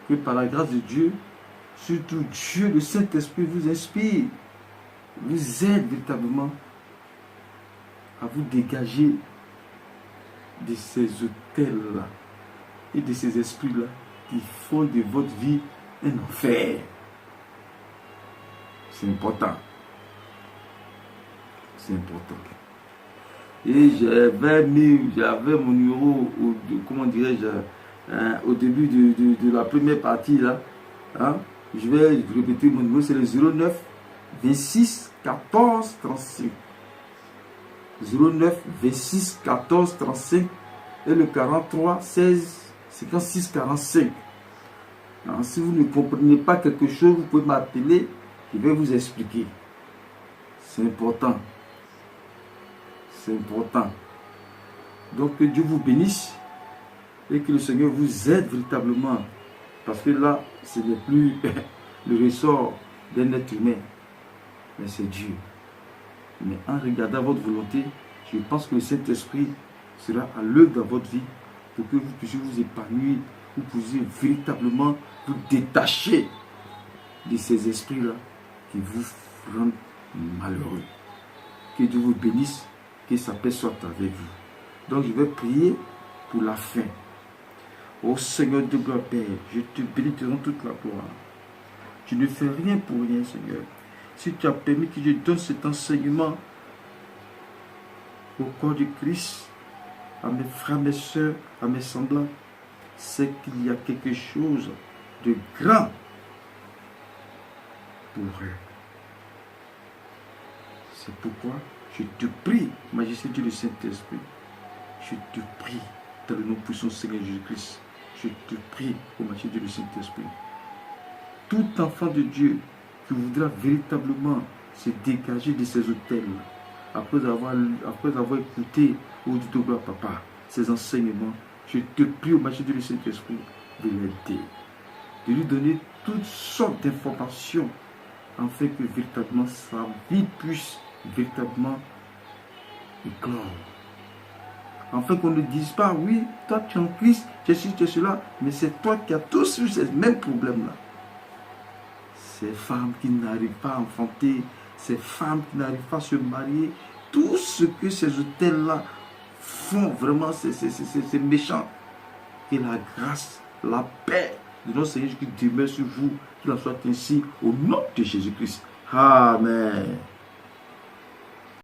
que par la grâce de Dieu, surtout Dieu, le Saint-Esprit vous inspire, vous aide véritablement à vous dégager de ces hôtels-là et de ces esprits-là qui font de votre vie un enfer. C'est important. C'est important. Et j'avais mon numéro, comment dirais-je, au début de la première partie là. Hein, je vais répéter mon numéro, c'est le 09 26 14 35. 09 26 14 35 et le 43 16 56 45. Alors, si vous ne comprenez pas quelque chose, vous pouvez m'appeler, je vais vous expliquer. C'est important. C'est important. Donc que Dieu vous bénisse et que le Seigneur vous aide véritablement. Parce que là, ce n'est plus le ressort d'un être humain, mais c'est Dieu. Mais en regardant votre volonté, je pense que le Saint-Esprit sera à l'œuvre dans votre vie pour que vous puissiez vous épanouir, vous puissiez véritablement vous détacher de ces esprits-là qui vous rendent malheureux. Que Dieu vous bénisse, que sa paix soit avec vous. Donc je vais prier pour la fin. Ô Seigneur de gloire, Père, je te bénis, te rends toute la gloire. Tu ne fais rien pour rien, Seigneur. Si tu as permis que je donne cet enseignement au corps de Christ, à mes frères, mes soeurs, à mes semblants, c'est qu'il y a quelque chose de grand pour eux. C'est pourquoi je te prie, Majesté Dieu, le Saint-Esprit, je te prie, dans le nom puissant Seigneur Jésus-Christ, je te prie, ô Majesté Dieu, le Saint-Esprit, tout enfant de Dieu qui voudra véritablement se dégager de ces hôtels, après avoir écouté, ô Dieu de gloire, Papa, ces enseignements, je te prie, ô Majesté Dieu, le Saint-Esprit, de l'aider, de lui donner toutes sortes d'informations, afin que véritablement sa vie puisse véritablement éclore. Afin qu'on ne dise pas, oui, toi tu es en Christ, tu es ci, tu es cela, mais c'est toi qui as tous eu ces mêmes problèmes-là. Ces femmes qui n'arrivent pas à enfanter, ces femmes qui n'arrivent pas à se marier, tout ce que ces hôtels-là font, vraiment, c'est méchant. Que la grâce, la paix de notre Seigneur qui demeure sur vous, qu'il en soit ainsi au nom de Jésus-Christ. Amen.